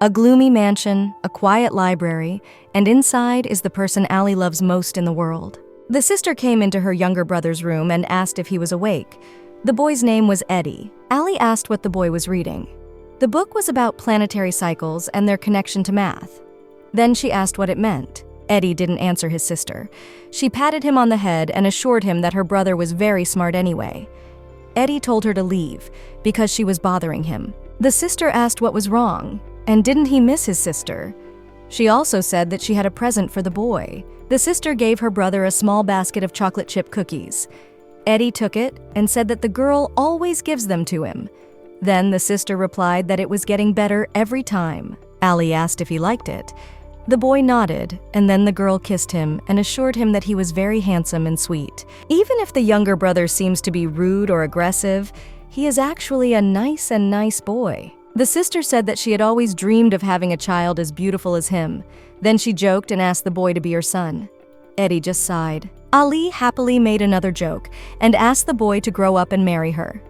A gloomy mansion, a quiet library, and inside is the person Ali loves most in the world. The sister came into her younger brother's room and asked if he was awake. The boy's name was Eddie. Ali asked what the boy was reading. The book was about planetary cycles and their connection to math. Then she asked what it meant. Eddie didn't answer his sister. She patted him on the head and assured him that her brother was very smart anyway. Eddie told her to leave because she was bothering him. The sister asked what was wrong, and didn't he miss his sister? She also said that she had a present for the boy. The sister gave her brother a small basket of chocolate chip cookies. Eddie took it and said that the girl always gives them to him. Then the sister replied that it was getting better every time. Ali asked if he liked it. The boy nodded, and then the girl kissed him and assured him that he was very handsome and sweet. Even if the younger brother seems to be rude or aggressive, he is actually a nice boy. The sister said that she had always dreamed of having a child as beautiful as him. Then she joked and asked the boy to be her son. Eddie just sighed. Ali happily made another joke and asked the boy to grow up and marry her.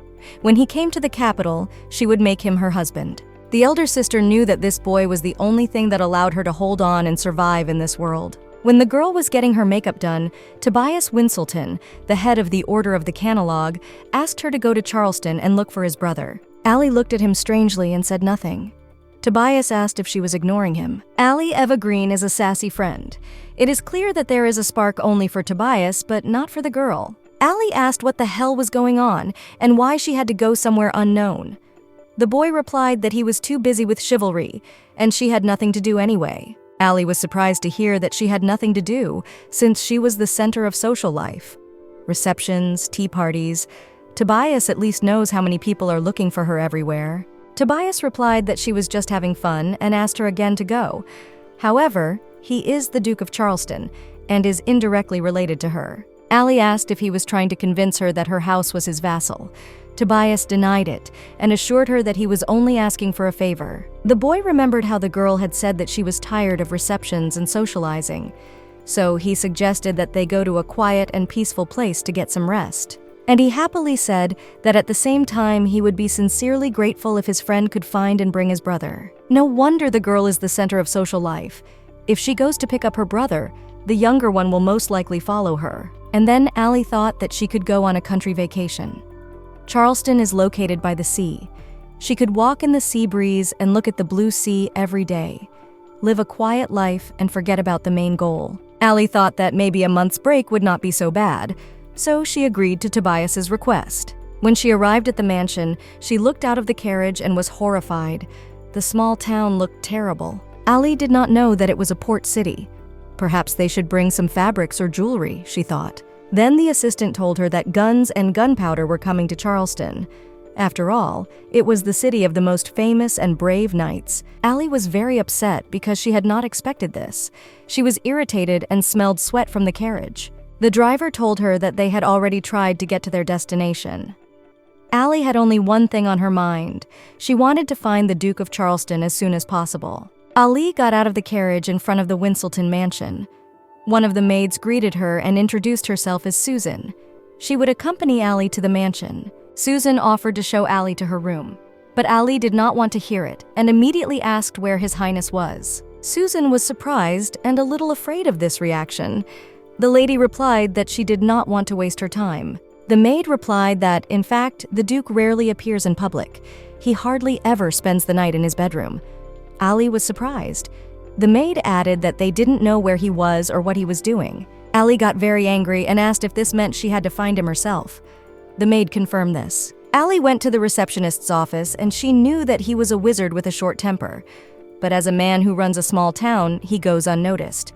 When he came to the capital, she would make him her husband. The elder sister knew that this boy was the only thing that allowed her to hold on and survive in this world. When the girl was getting her makeup done, Tobias Winselton, the head of the Order of the Catalog, asked her to go to Charleston and look for his brother. Ali looked at him strangely and said nothing. Tobias asked if she was ignoring him. Ali Eva Green is a sassy friend. It is clear that there is a spark only for Tobias, but not for the girl. Ali asked what the hell was going on and why she had to go somewhere unknown. The boy replied that he was too busy with chivalry, and she had nothing to do anyway. Ali was surprised to hear that she had nothing to do, since she was the center of social life. Receptions, tea parties. Tobias at least knows how many people are looking for her everywhere. Tobias replied that she was just having fun and asked her again to go. However, he is the Duke of Charleston and is indirectly related to her. Ali asked if he was trying to convince her that her house was his vassal. Tobias denied it and assured her that he was only asking for a favor. The boy remembered how the girl had said that she was tired of receptions and socializing, so he suggested that they go to a quiet and peaceful place to get some rest. And he happily said that at the same time he would be sincerely grateful if his friend could find and bring his brother. No wonder the girl is the center of social life. If she goes to pick up her brother, the younger one will most likely follow her. And then Ali thought that she could go on a country vacation. Charleston is located by the sea. She could walk in the sea breeze and look at the blue sea every day, live a quiet life and forget about the main goal. Ali thought that maybe a month's break would not be so bad, so she agreed to Tobias's request. When she arrived at the mansion, she looked out of the carriage and was horrified. The small town looked terrible. Ali did not know that it was a port city. Perhaps they should bring some fabrics or jewelry, she thought. Then the assistant told her that guns and gunpowder were coming to Charleston. After all, it was the city of the most famous and brave knights. Ali was very upset because she had not expected this. She was irritated and smelled sweat from the carriage. The driver told her that they had already tried to get to their destination. Ali had only one thing on her mind. She wanted to find the Duke of Charleston as soon as possible. Ali got out of the carriage in front of the Winselton mansion. One of the maids greeted her and introduced herself as Susan. She would accompany Ali to the mansion. Susan offered to show Ali to her room, but Ali did not want to hear it and immediately asked where His Highness was. Susan was surprised and a little afraid of this reaction. The lady replied that she did not want to waste her time. The maid replied that, in fact, the Duke rarely appears in public. He hardly ever spends the night in his bedroom. Ali was surprised. The maid added that they didn't know where he was or what he was doing. Ali got very angry and asked if this meant she had to find him herself. The maid confirmed this. Ali went to the receptionist's office and she knew that he was a wizard with a short temper. But as a man who runs a small town, he goes unnoticed.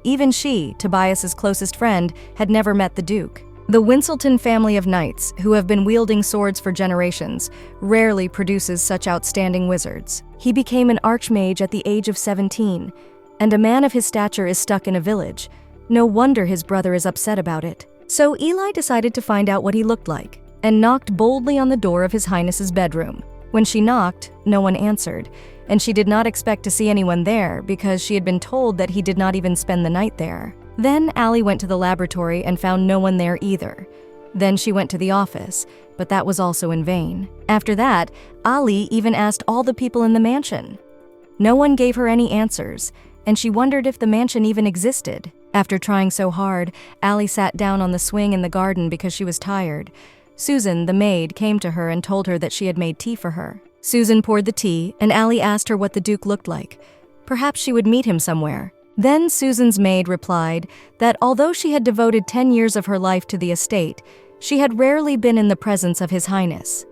Even she, Tobias's closest friend, had never met the Duke. The Winselton family of knights, who have been wielding swords for generations, rarely produces such outstanding wizards. He became an archmage at the age of 17, and a man of his stature is stuck in a village. No wonder his brother is upset about it. So Eli decided to find out what he looked like, and knocked boldly on the door of His Highness's bedroom. When she knocked, no one answered, and she did not expect to see anyone there because she had been told that he did not even spend the night there. Then Ali went to the laboratory and found no one there either. Then she went to the office, but that was also in vain. After that, Ali even asked all the people in the mansion. No one gave her any answers, and she wondered if the mansion even existed. After trying so hard, Allie sat down on the swing in the garden because she was tired. Susan, the maid, came to her and told her that she had made tea for her. Susan poured the tea, and Allie asked her what the Duke looked like. Perhaps she would meet him somewhere. Then Susan's maid replied that although she had devoted 10 years of her life to the estate, she had rarely been in the presence of His Highness.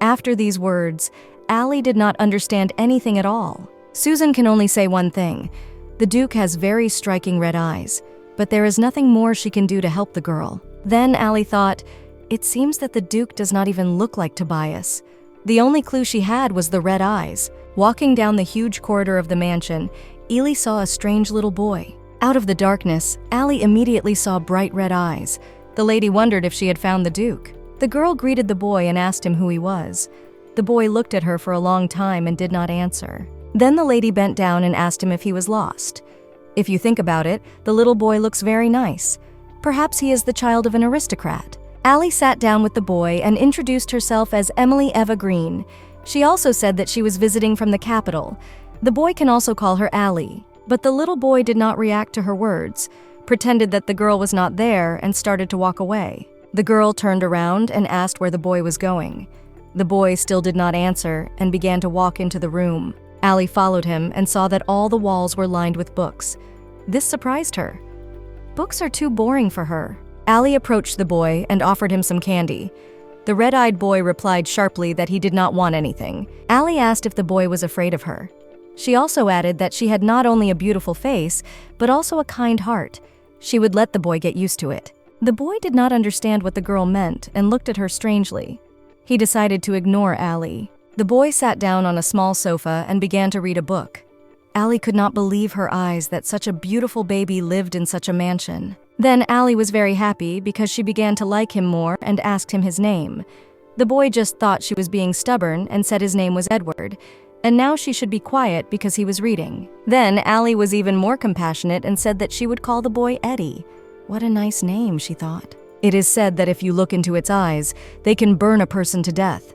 After these words, Allie did not understand anything at all. Susan can only say one thing. The Duke has very striking red eyes, but there is nothing more she can do to help the girl. Then Allie thought, it seems that the Duke does not even look like Tobias. The only clue she had was the red eyes. Walking down the huge corridor of the mansion, Allie saw a strange little boy. Out of the darkness, Allie immediately saw bright red eyes. The lady wondered if she had found the Duke. The girl greeted the boy and asked him who he was. The boy looked at her for a long time and did not answer. Then the lady bent down and asked him if he was lost. If you think about it, the little boy looks very nice. Perhaps he is the child of an aristocrat. Allie sat down with the boy and introduced herself as Emily Eva Green. She also said that she was visiting from the capital. The boy can also call her Allie, but the little boy did not react to her words, pretended that the girl was not there, and started to walk away. The girl turned around and asked where the boy was going. The boy still did not answer and began to walk into the room. Allie followed him and saw that all the walls were lined with books. This surprised her. Books are too boring for her. Allie approached the boy and offered him some candy. The red-eyed boy replied sharply that he did not want anything. Allie asked if the boy was afraid of her. She also added that she had not only a beautiful face, but also a kind heart. She would let the boy get used to it. The boy did not understand what the girl meant and looked at her strangely. He decided to ignore Allie. The boy sat down on a small sofa and began to read a book. Allie could not believe her eyes that such a beautiful baby lived in such a mansion. Then Allie was very happy because she began to like him more and asked him his name. The boy just thought she was being stubborn and said his name was Edward, and now she should be quiet because he was reading. Then Allie was even more compassionate and said that she would call the boy Eddie. What a nice name, she thought. It is said that if you look into its eyes, they can burn a person to death.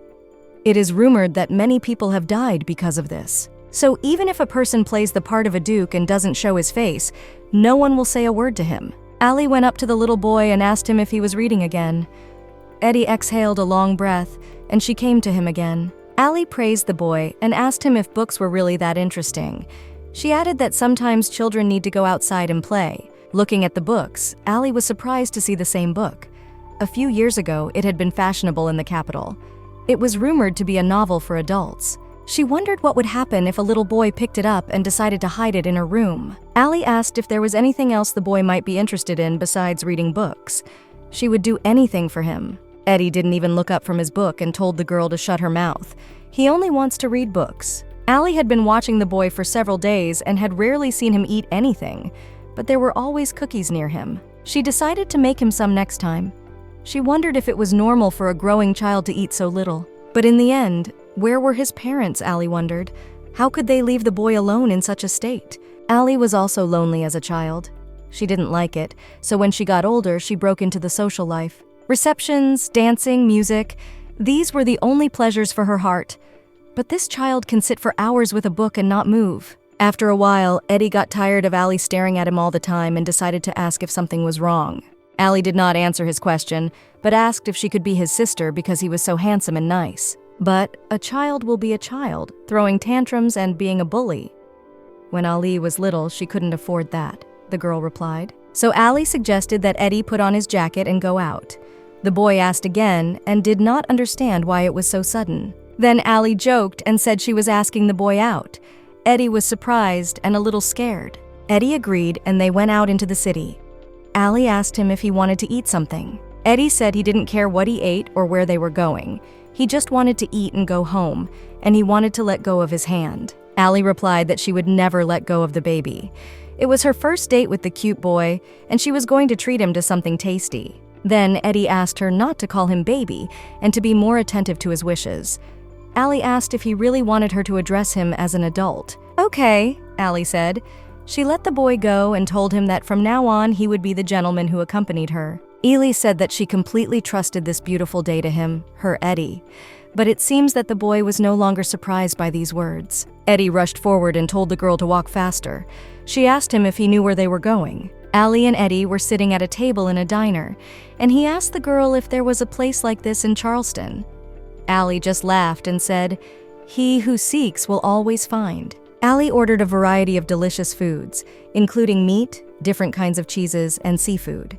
It is rumored that many people have died because of this. So even if a person plays the part of a duke and doesn't show his face, no one will say a word to him. Allie went up to the little boy and asked him if he was reading again. Eddie exhaled a long breath, and she came to him again. Allie praised the boy and asked him if books were really that interesting. She added that sometimes children need to go outside and play. Looking at the books, Allie was surprised to see the same book. A few years ago, it had been fashionable in the capital. It was rumored to be a novel for adults. She wondered what would happen if a little boy picked it up and decided to hide it in her room. Allie asked if there was anything else the boy might be interested in besides reading books. She would do anything for him. Eddie didn't even look up from his book and told the girl to shut her mouth. He only wants to read books. Allie had been watching the boy for several days and had rarely seen him eat anything, but there were always cookies near him. She decided to make him some next time. She wondered if it was normal for a growing child to eat so little. But in the end, where were his parents, Allie wondered? How could they leave the boy alone in such a state? Allie was also lonely as a child. She didn't like it, so when she got older, she broke into the social life. Receptions, dancing, music, these were the only pleasures for her heart. But this child can sit for hours with a book and not move. After a while, Eddie got tired of Allie staring at him all the time and decided to ask if something was wrong. Allie did not answer his question, but asked if she could be his sister because he was so handsome and nice. But a child will be a child, throwing tantrums and being a bully. When Ali was little, she couldn't afford that, the girl replied. So Allie suggested that Eddie put on his jacket and go out. The boy asked again and did not understand why it was so sudden. Then Allie joked and said she was asking the boy out. Eddie was surprised and a little scared. Eddie agreed and they went out into the city. Allie asked him if he wanted to eat something. Eddie said he didn't care what he ate or where they were going. He just wanted to eat and go home, and he wanted to let go of his hand. Allie replied that she would never let go of the baby. It was her first date with the cute boy, and she was going to treat him to something tasty. Then Eddie asked her not to call him baby and to be more attentive to his wishes. Allie asked if he really wanted her to address him as an adult. Okay, Allie said. She let the boy go and told him that from now on he would be the gentleman who accompanied her. Allie said that she completely trusted this beautiful day to him, her Eddie. But it seems that the boy was no longer surprised by these words. Eddie rushed forward and told the girl to walk faster. She asked him if he knew where they were going. Allie and Eddie were sitting at a table in a diner, and he asked the girl if there was a place like this in Charleston. Allie just laughed and said, "He who seeks will always find." Allie ordered a variety of delicious foods, including meat, different kinds of cheeses, and seafood.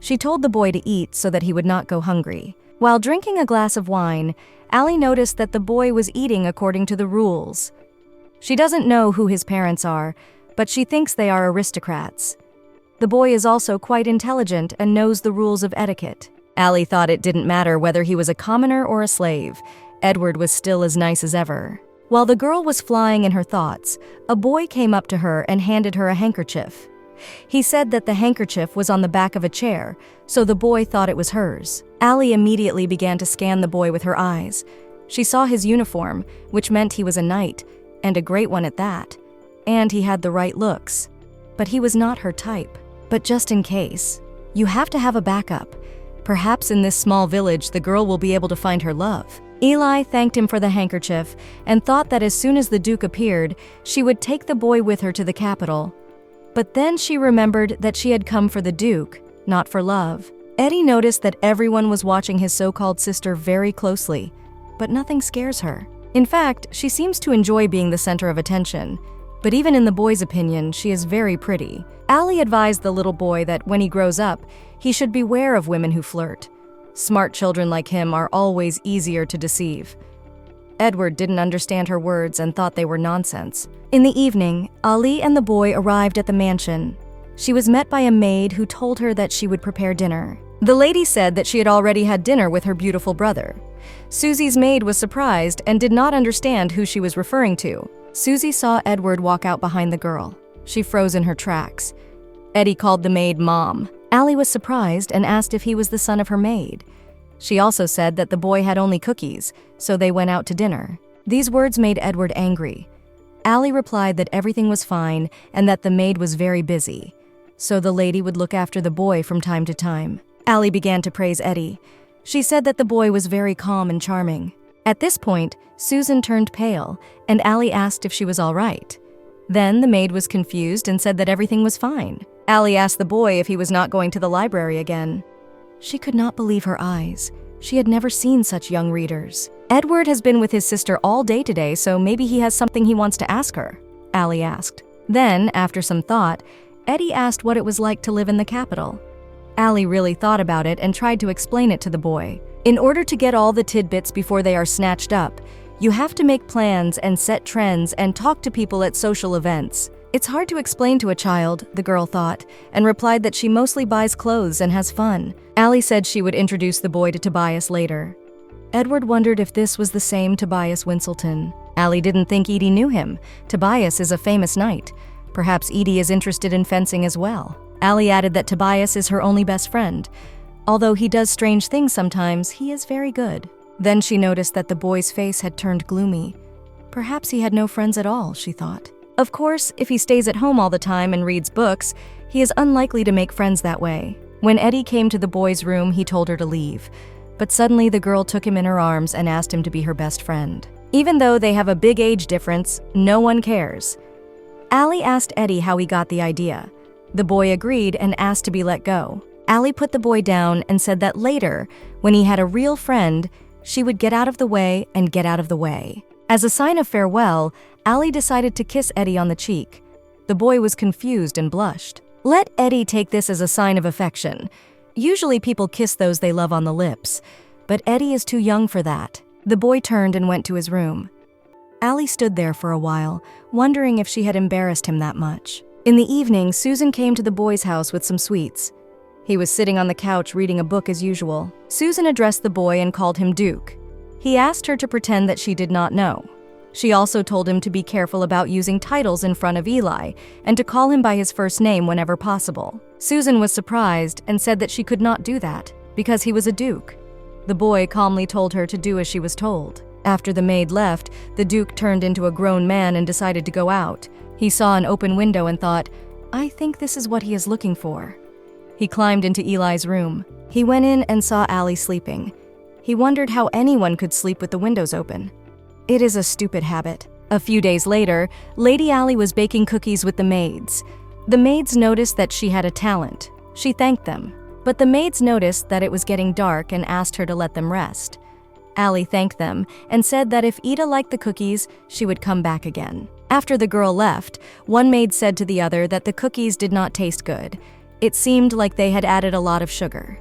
She told the boy to eat so that he would not go hungry. While drinking a glass of wine, Allie noticed that the boy was eating according to the rules. She doesn't know who his parents are, but she thinks they are aristocrats. The boy is also quite intelligent and knows the rules of etiquette. Allie thought it didn't matter whether he was a commoner or a slave. Edward was still as nice as ever. While the girl was flying in her thoughts, a boy came up to her and handed her a handkerchief. He said that the handkerchief was on the back of a chair, so the boy thought it was hers. Allie immediately began to scan the boy with her eyes. She saw his uniform, which meant he was a knight, and a great one at that. And he had the right looks. But he was not her type. But just in case, you have to have a backup. Perhaps in this small village, the girl will be able to find her love. Eli thanked him for the handkerchief and thought that as soon as the Duke appeared, she would take the boy with her to the capital. But then she remembered that she had come for the Duke, not for love. Eddie noticed that everyone was watching his so-called sister very closely, but nothing scares her. In fact, she seems to enjoy being the center of attention. But even in the boy's opinion, she is very pretty. Allie advised the little boy that when he grows up, he should beware of women who flirt. Smart children like him are always easier to deceive. Edward didn't understand her words and thought they were nonsense. In the evening, Ali and the boy arrived at the mansion. She was met by a maid who told her that she would prepare dinner. The lady said that she had already had dinner with her beautiful brother. Susie's maid was surprised and did not understand who she was referring to. Susie saw Edward walk out behind the girl. She froze in her tracks. Eddie called the maid Mom. Allie was surprised and asked if he was the son of her maid. She also said that the boy had only cookies, so they went out to dinner. These words made Edward angry. Allie replied that everything was fine and that the maid was very busy, so the lady would look after the boy from time to time. Allie began to praise Eddie. She said that the boy was very calm and charming. At this point, Susan turned pale, and Allie asked if she was all right. Then the maid was confused and said that everything was fine. Allie asked the boy if he was not going to the library again. She could not believe her eyes. She had never seen such young readers. Edward has been with his sister all day today, so maybe he has something he wants to ask her, Allie asked. Then, after some thought, Eddie asked what it was like to live in the capital. Allie really thought about it and tried to explain it to the boy. In order to get all the tidbits before they are snatched up, you have to make plans and set trends and talk to people at social events. It's hard to explain to a child, the girl thought, and replied that she mostly buys clothes and has fun. Allie said she would introduce the boy to Tobias later. Edward wondered if this was the same Tobias Winselton. Allie didn't think Edie knew him. Tobias is a famous knight. Perhaps Edie is interested in fencing as well. Allie added that Tobias is her only best friend. Although he does strange things sometimes, he is very good. Then she noticed that the boy's face had turned gloomy. Perhaps he had no friends at all, she thought. Of course, if he stays at home all the time and reads books, he is unlikely to make friends that way. When Eddie came to the boy's room, he told her to leave. But suddenly the girl took him in her arms and asked him to be her best friend. Even though they have a big age difference, no one cares. Allie asked Eddie how he got the idea. The boy agreed and asked to be let go. Allie put the boy down and said that later, when he had a real friend, she would get out of the way and get out of the way. As a sign of farewell, Allie decided to kiss Eddie on the cheek. The boy was confused and blushed. Let Eddie take this as a sign of affection. Usually people kiss those they love on the lips, but Eddie is too young for that. The boy turned and went to his room. Allie stood there for a while, wondering if she had embarrassed him that much. In the evening, Susan came to the boy's house with some sweets. He was sitting on the couch reading a book as usual. Susan addressed the boy and called him Duke. He asked her to pretend that she did not know. She also told him to be careful about using titles in front of Eli and to call him by his first name whenever possible. Susan was surprised and said that she could not do that because he was a duke. The boy calmly told her to do as she was told. After the maid left, the Duke turned into a grown man and decided to go out. He saw an open window and thought, "I think this is what he is looking for." He climbed into Eli's room. He went in and saw Allie sleeping. He wondered how anyone could sleep with the windows open. It is a stupid habit. A few days later, Lady Allie was baking cookies with the maids. The maids noticed that she had a talent. She thanked them. But the maids noticed that it was getting dark and asked her to let them rest. Allie thanked them and said that if Ida liked the cookies, she would come back again. After the girl left, one maid said to the other that the cookies did not taste good. It seemed like they had added a lot of sugar.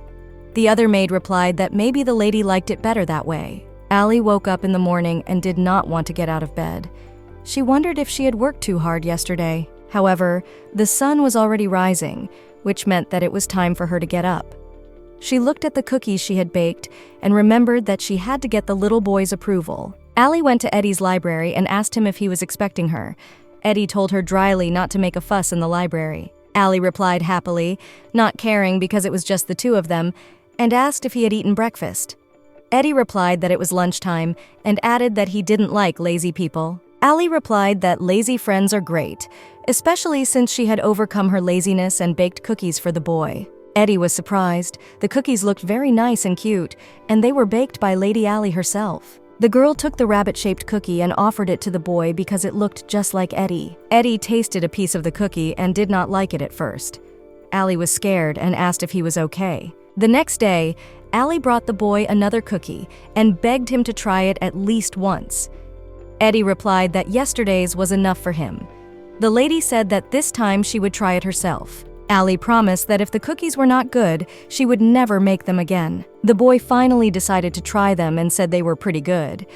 The other maid replied that maybe the lady liked it better that way. Allie woke up in the morning and did not want to get out of bed. She wondered if she had worked too hard yesterday. However, the sun was already rising, which meant that it was time for her to get up. She looked at the cookies she had baked and remembered that she had to get the little boy's approval. Allie went to Eddie's library and asked him if he was expecting her. Eddie told her dryly not to make a fuss in the library. Allie replied happily, not caring because it was just the two of them, and asked if he had eaten breakfast. Eddie replied that it was lunchtime and added that he didn't like lazy people. Allie replied that lazy friends are great, especially since she had overcome her laziness and baked cookies for the boy. Eddie was surprised. The cookies looked very nice and cute, and they were baked by Lady Allie herself. The girl took the rabbit-shaped cookie and offered it to the boy because it looked just like Eddie. Eddie tasted a piece of the cookie and did not like it at first. Allie was scared and asked if he was okay. The next day, Allie brought the boy another cookie and begged him to try it at least once. Eddie replied that yesterday's was enough for him. The lady said that this time she would try it herself. Allie promised that if the cookies were not good, she would never make them again. The boy finally decided to try them and said they were pretty good.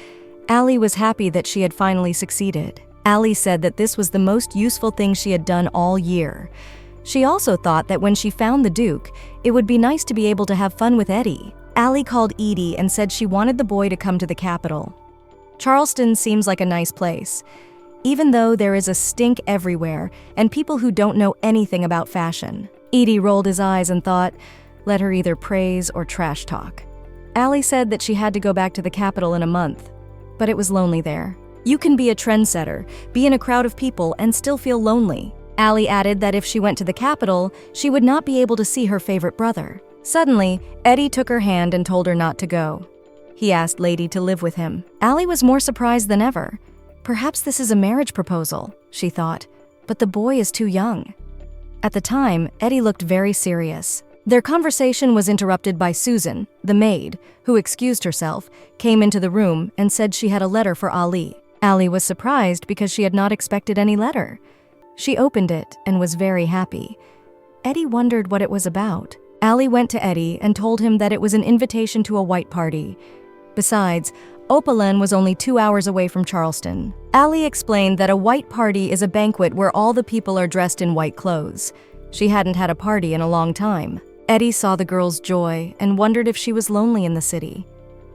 Allie was happy that she had finally succeeded. Allie said that this was the most useful thing she had done all year. She also thought that when she found the Duke, it would be nice to be able to have fun with Eddie. Allie called Edie and said she wanted the boy to come to the capital. Charleston seems like a nice place, even though there is a stink everywhere and people who don't know anything about fashion. Edie rolled his eyes and thought, let her either praise or trash talk. Allie said that she had to go back to the capital in a month, but it was lonely there. You can be a trendsetter, be in a crowd of people, and still feel lonely. Allie added that if she went to the capital, she would not be able to see her favorite brother. Suddenly, Eddie took her hand and told her not to go. He asked Lady to live with him. Allie was more surprised than ever. Perhaps this is a marriage proposal, she thought, but the boy is too young. At the time, Eddie looked very serious. Their conversation was interrupted by Susan, the maid, who excused herself, came into the room and said she had a letter for Ali. Allie was surprised because she had not expected any letter. She opened it and was very happy. Eddie wondered what it was about. Allie went to Eddie and told him that it was an invitation to a white party. Besides, Opalan was only 2 hours away from Charleston. Allie explained that a white party is a banquet where all the people are dressed in white clothes. She hadn't had a party in a long time. Eddie saw the girl's joy and wondered if she was lonely in the city.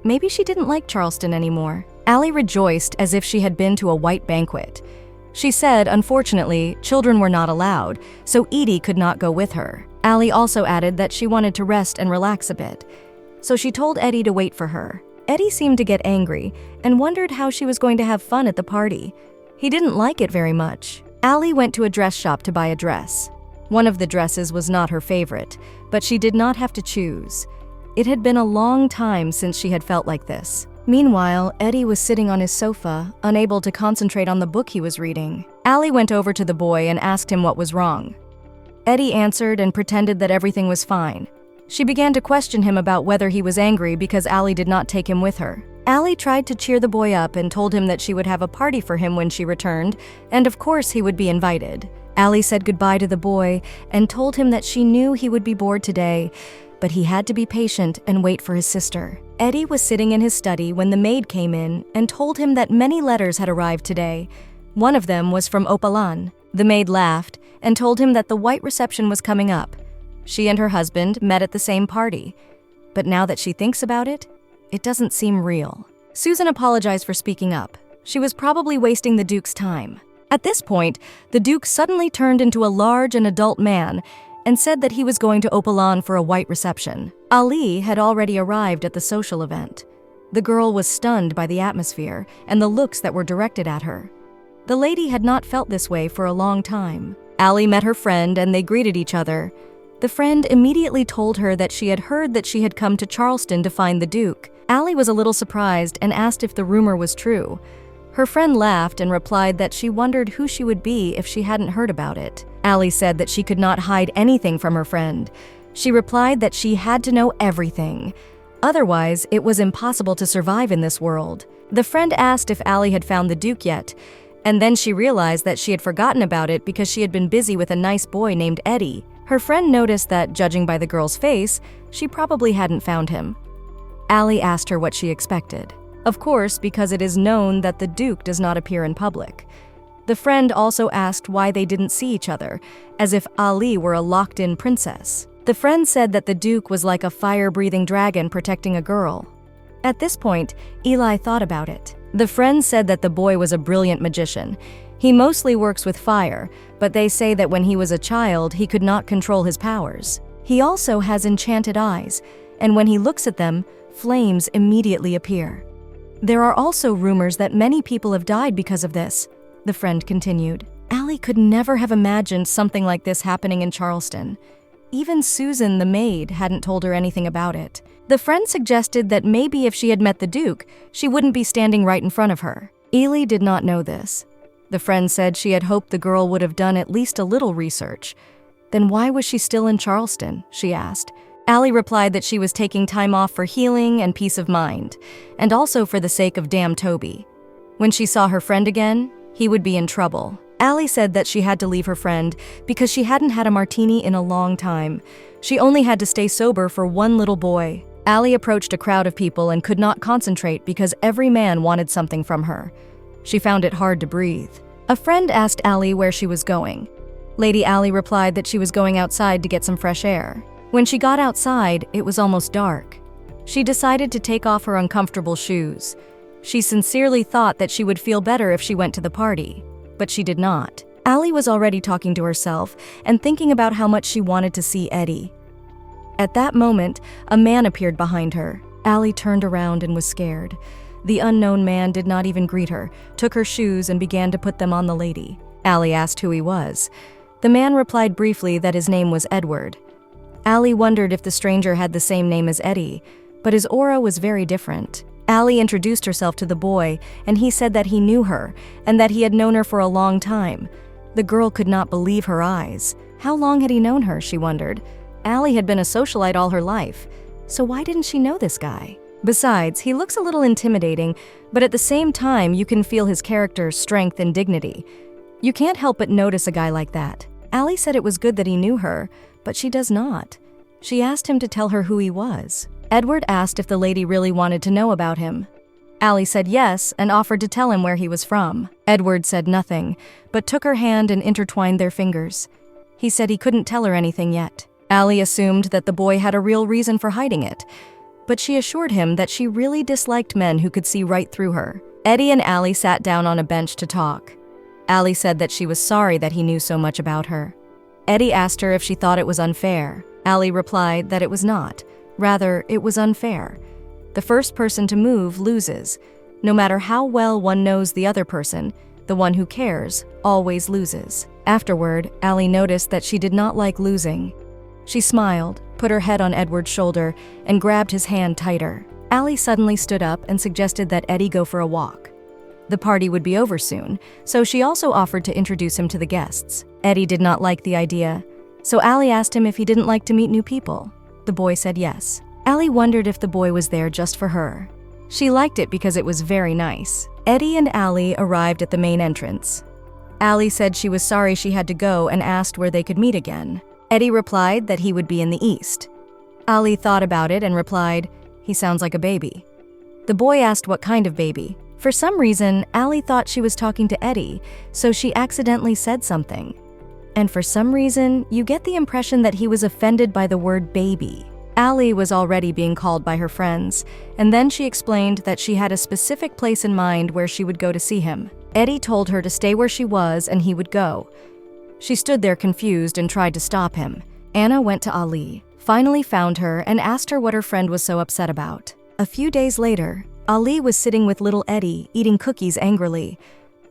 Maybe she didn't like Charleston anymore. Allie rejoiced as if she had been to a white banquet. She said, unfortunately, children were not allowed, so Edie could not go with her. Allie also added that she wanted to rest and relax a bit, so she told Eddie to wait for her. Eddie seemed to get angry and wondered how she was going to have fun at the party. He didn't like it very much. Allie went to a dress shop to buy a dress. One of the dresses was not her favorite, but she did not have to choose. It had been a long time since she had felt like this. Meanwhile, Eddie was sitting on his sofa, unable to concentrate on the book he was reading. Allie went over to the boy and asked him what was wrong. Eddie answered and pretended that everything was fine. She began to question him about whether he was angry because Allie did not take him with her. Allie tried to cheer the boy up and told him that she would have a party for him when she returned, and of course he would be invited. Allie said goodbye to the boy and told him that she knew he would be bored today, but he had to be patient and wait for his sister. Eddie was sitting in his study when the maid came in and told him that many letters had arrived today. One of them was from Opalan. The maid laughed and told him that the white reception was coming up. She and her husband met at the same party, but now that she thinks about it, it doesn't seem real. Susan apologized for speaking up. She was probably wasting the Duke's time. At this point, the Duke suddenly turned into a large and adult man and said that he was going to Opalan for a white reception. Ali had already arrived at the social event. The girl was stunned by the atmosphere and the looks that were directed at her. The lady had not felt this way for a long time. Ali met her friend and they greeted each other. The friend immediately told her that she had heard that she had come to Charleston to find the Duke. Ali was a little surprised and asked if the rumor was true. Her friend laughed and replied that she wondered who she would be if she hadn't heard about it. Ali said that she could not hide anything from her friend. She replied that she had to know everything. Otherwise, it was impossible to survive in this world. The friend asked if Ali had found the Duke yet, and then she realized that she had forgotten about it because she had been busy with a nice boy named Eddie. Her friend noticed that, judging by the girl's face, she probably hadn't found him. Ali asked her what she expected. Of course, because it is known that the Duke does not appear in public. The friend also asked why they didn't see each other, as if Ali were a locked-in princess. The friend said that the Duke was like a fire-breathing dragon protecting a girl. At this point, Eli thought about it. The friend said that the boy was a brilliant magician. He mostly works with fire, but they say that when he was a child, he could not control his powers. He also has enchanted eyes, and when he looks at them, flames immediately appear. There are also rumors that many people have died because of this, the friend continued. Ali could never have imagined something like this happening in Charleston. Even Susan, the maid, hadn't told her anything about it. The friend suggested that maybe if she had met the Duke, she wouldn't be standing right in front of her. Eli did not know this. The friend said she had hoped the girl would have done at least a little research. Then why was she still in Charleston? She asked. Ali replied that she was taking time off for healing and peace of mind, and also for the sake of damn Toby. When she saw her friend again, he would be in trouble. Ali said that she had to leave her friend because she hadn't had a martini in a long time. She only had to stay sober for one little boy. Ali approached a crowd of people and could not concentrate because every man wanted something from her. She found it hard to breathe. A friend asked Ali where she was going. Lady Ali replied that she was going outside to get some fresh air. When she got outside, it was almost dark. She decided to take off her uncomfortable shoes. She sincerely thought that she would feel better if she went to the party, but she did not. Ali was already talking to herself and thinking about how much she wanted to see Eddie. At that moment, a man appeared behind her. Ali turned around and was scared. The unknown man did not even greet her, took her shoes and began to put them on the lady. Ali asked who he was. The man replied briefly that his name was Edward. Ali wondered if the stranger had the same name as Eddie, but his aura was very different. Ali introduced herself to the boy, and he said that he knew her, and that he had known her for a long time. The girl could not believe her eyes. How long had he known her, she wondered. Ali had been a socialite all her life, so why didn't she know this guy? Besides, he looks a little intimidating, but at the same time, you can feel his character, strength, and dignity. You can't help but notice a guy like that. Ali said it was good that he knew her, but she does not. She asked him to tell her who he was. Edward asked if the lady really wanted to know about him. Ali said yes and offered to tell him where he was from. Edward said nothing, but took her hand and intertwined their fingers. He said he couldn't tell her anything yet. Ali assumed that the boy had a real reason for hiding it, but she assured him that she really disliked men who could see right through her. Eddie and Ali sat down on a bench to talk. Ali said that she was sorry that he knew so much about her. Eddie asked her if she thought it was unfair. Ali replied that it was not. Rather, it was unfair. The first person to move loses. No matter how well one knows the other person, the one who cares always loses. Afterward, Ali noticed that she did not like losing. She smiled, put her head on Edward's shoulder, and grabbed his hand tighter. Ali suddenly stood up and suggested that Eddie go for a walk. The party would be over soon, so she also offered to introduce him to the guests. Eddie did not like the idea, so Ali asked him if he didn't like to meet new people. The boy said yes. Ali wondered if the boy was there just for her. She liked it because it was very nice. Eddie and Ali arrived at the main entrance. Ali said she was sorry she had to go and asked where they could meet again. Eddie replied that he would be in the east. Ali thought about it and replied, "He sounds like a baby." The boy asked what kind of baby. For some reason, Ali thought she was talking to Eddie, so she accidentally said something. And for some reason, you get the impression that he was offended by the word baby. Ali was already being called by her friends, and then she explained that she had a specific place in mind where she would go to see him. Eddie told her to stay where she was and he would go. She stood there confused and tried to stop him. Anna went to Ali, finally found her, and asked her what her friend was so upset about. A few days later, Ali was sitting with little Eddie, eating cookies angrily.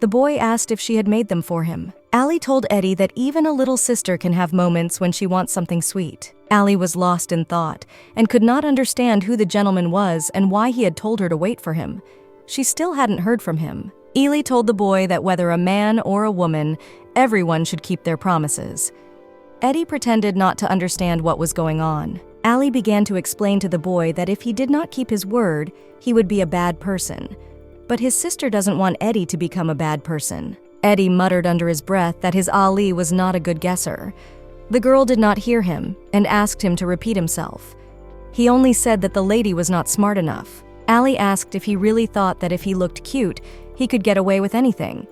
The boy asked if she had made them for him. Allie told Eddie that even a little sister can have moments when she wants something sweet. Allie was lost in thought and could not understand who the gentleman was and why he had told her to wait for him. She still hadn't heard from him. Ely told the boy that whether a man or a woman, everyone should keep their promises. Eddie pretended not to understand what was going on. Allie began to explain to the boy that if he did not keep his word, he would be a bad person. But his sister doesn't want Eddie to become a bad person. Eddie muttered under his breath that his Ali was not a good guesser. The girl did not hear him and asked him to repeat himself. He only said that the lady was not smart enough. Allie asked if he really thought that if he looked cute, he could get away with anything.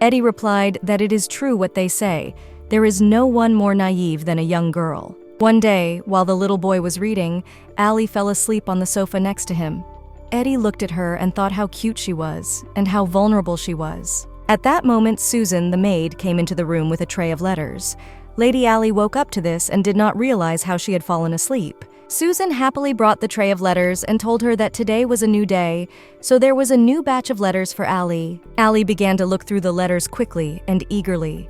Eddie replied that it is true what they say. There is no one more naive than a young girl. One day, while the little boy was reading, Allie fell asleep on the sofa next to him. Eddie looked at her and thought how cute she was and how vulnerable she was. At that moment, Susan, the maid, came into the room with a tray of letters. Lady Allie woke up to this and did not realize how she had fallen asleep. Susan happily brought the tray of letters and told her that today was a new day, so there was a new batch of letters for Allie. Allie began to look through the letters quickly and eagerly.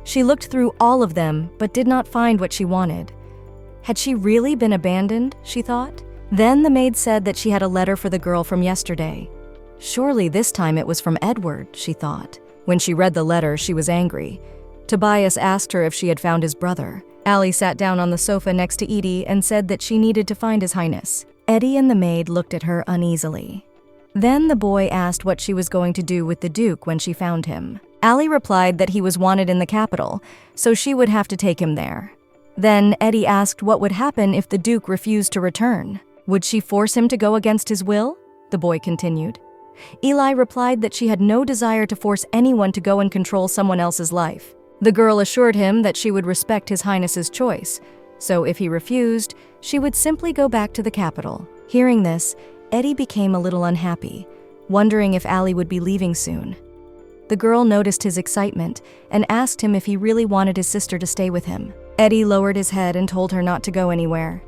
She looked through all of them, but did not find what she wanted. Had she really been abandoned, she thought? Then the maid said that she had a letter for the girl from yesterday. Surely this time it was from Edward, she thought. When she read the letter, she was angry. Tobias asked her if she had found his brother. Allie sat down on the sofa next to Edie and said that she needed to find His Highness. Eddie and the maid looked at her uneasily. Then the boy asked what she was going to do with the Duke when she found him. Allie replied that he was wanted in the capital, so she would have to take him there. Then Eddie asked what would happen if the Duke refused to return. Would she force him to go against his will? The boy continued. Eli replied that she had no desire to force anyone to go and control someone else's life. The girl assured him that she would respect His Highness's choice, so if he refused, she would simply go back to the capital. Hearing this, Eddie became a little unhappy, wondering if Allie would be leaving soon. The girl noticed his excitement and asked him if he really wanted his sister to stay with him. Eddie lowered his head and told her not to go anywhere.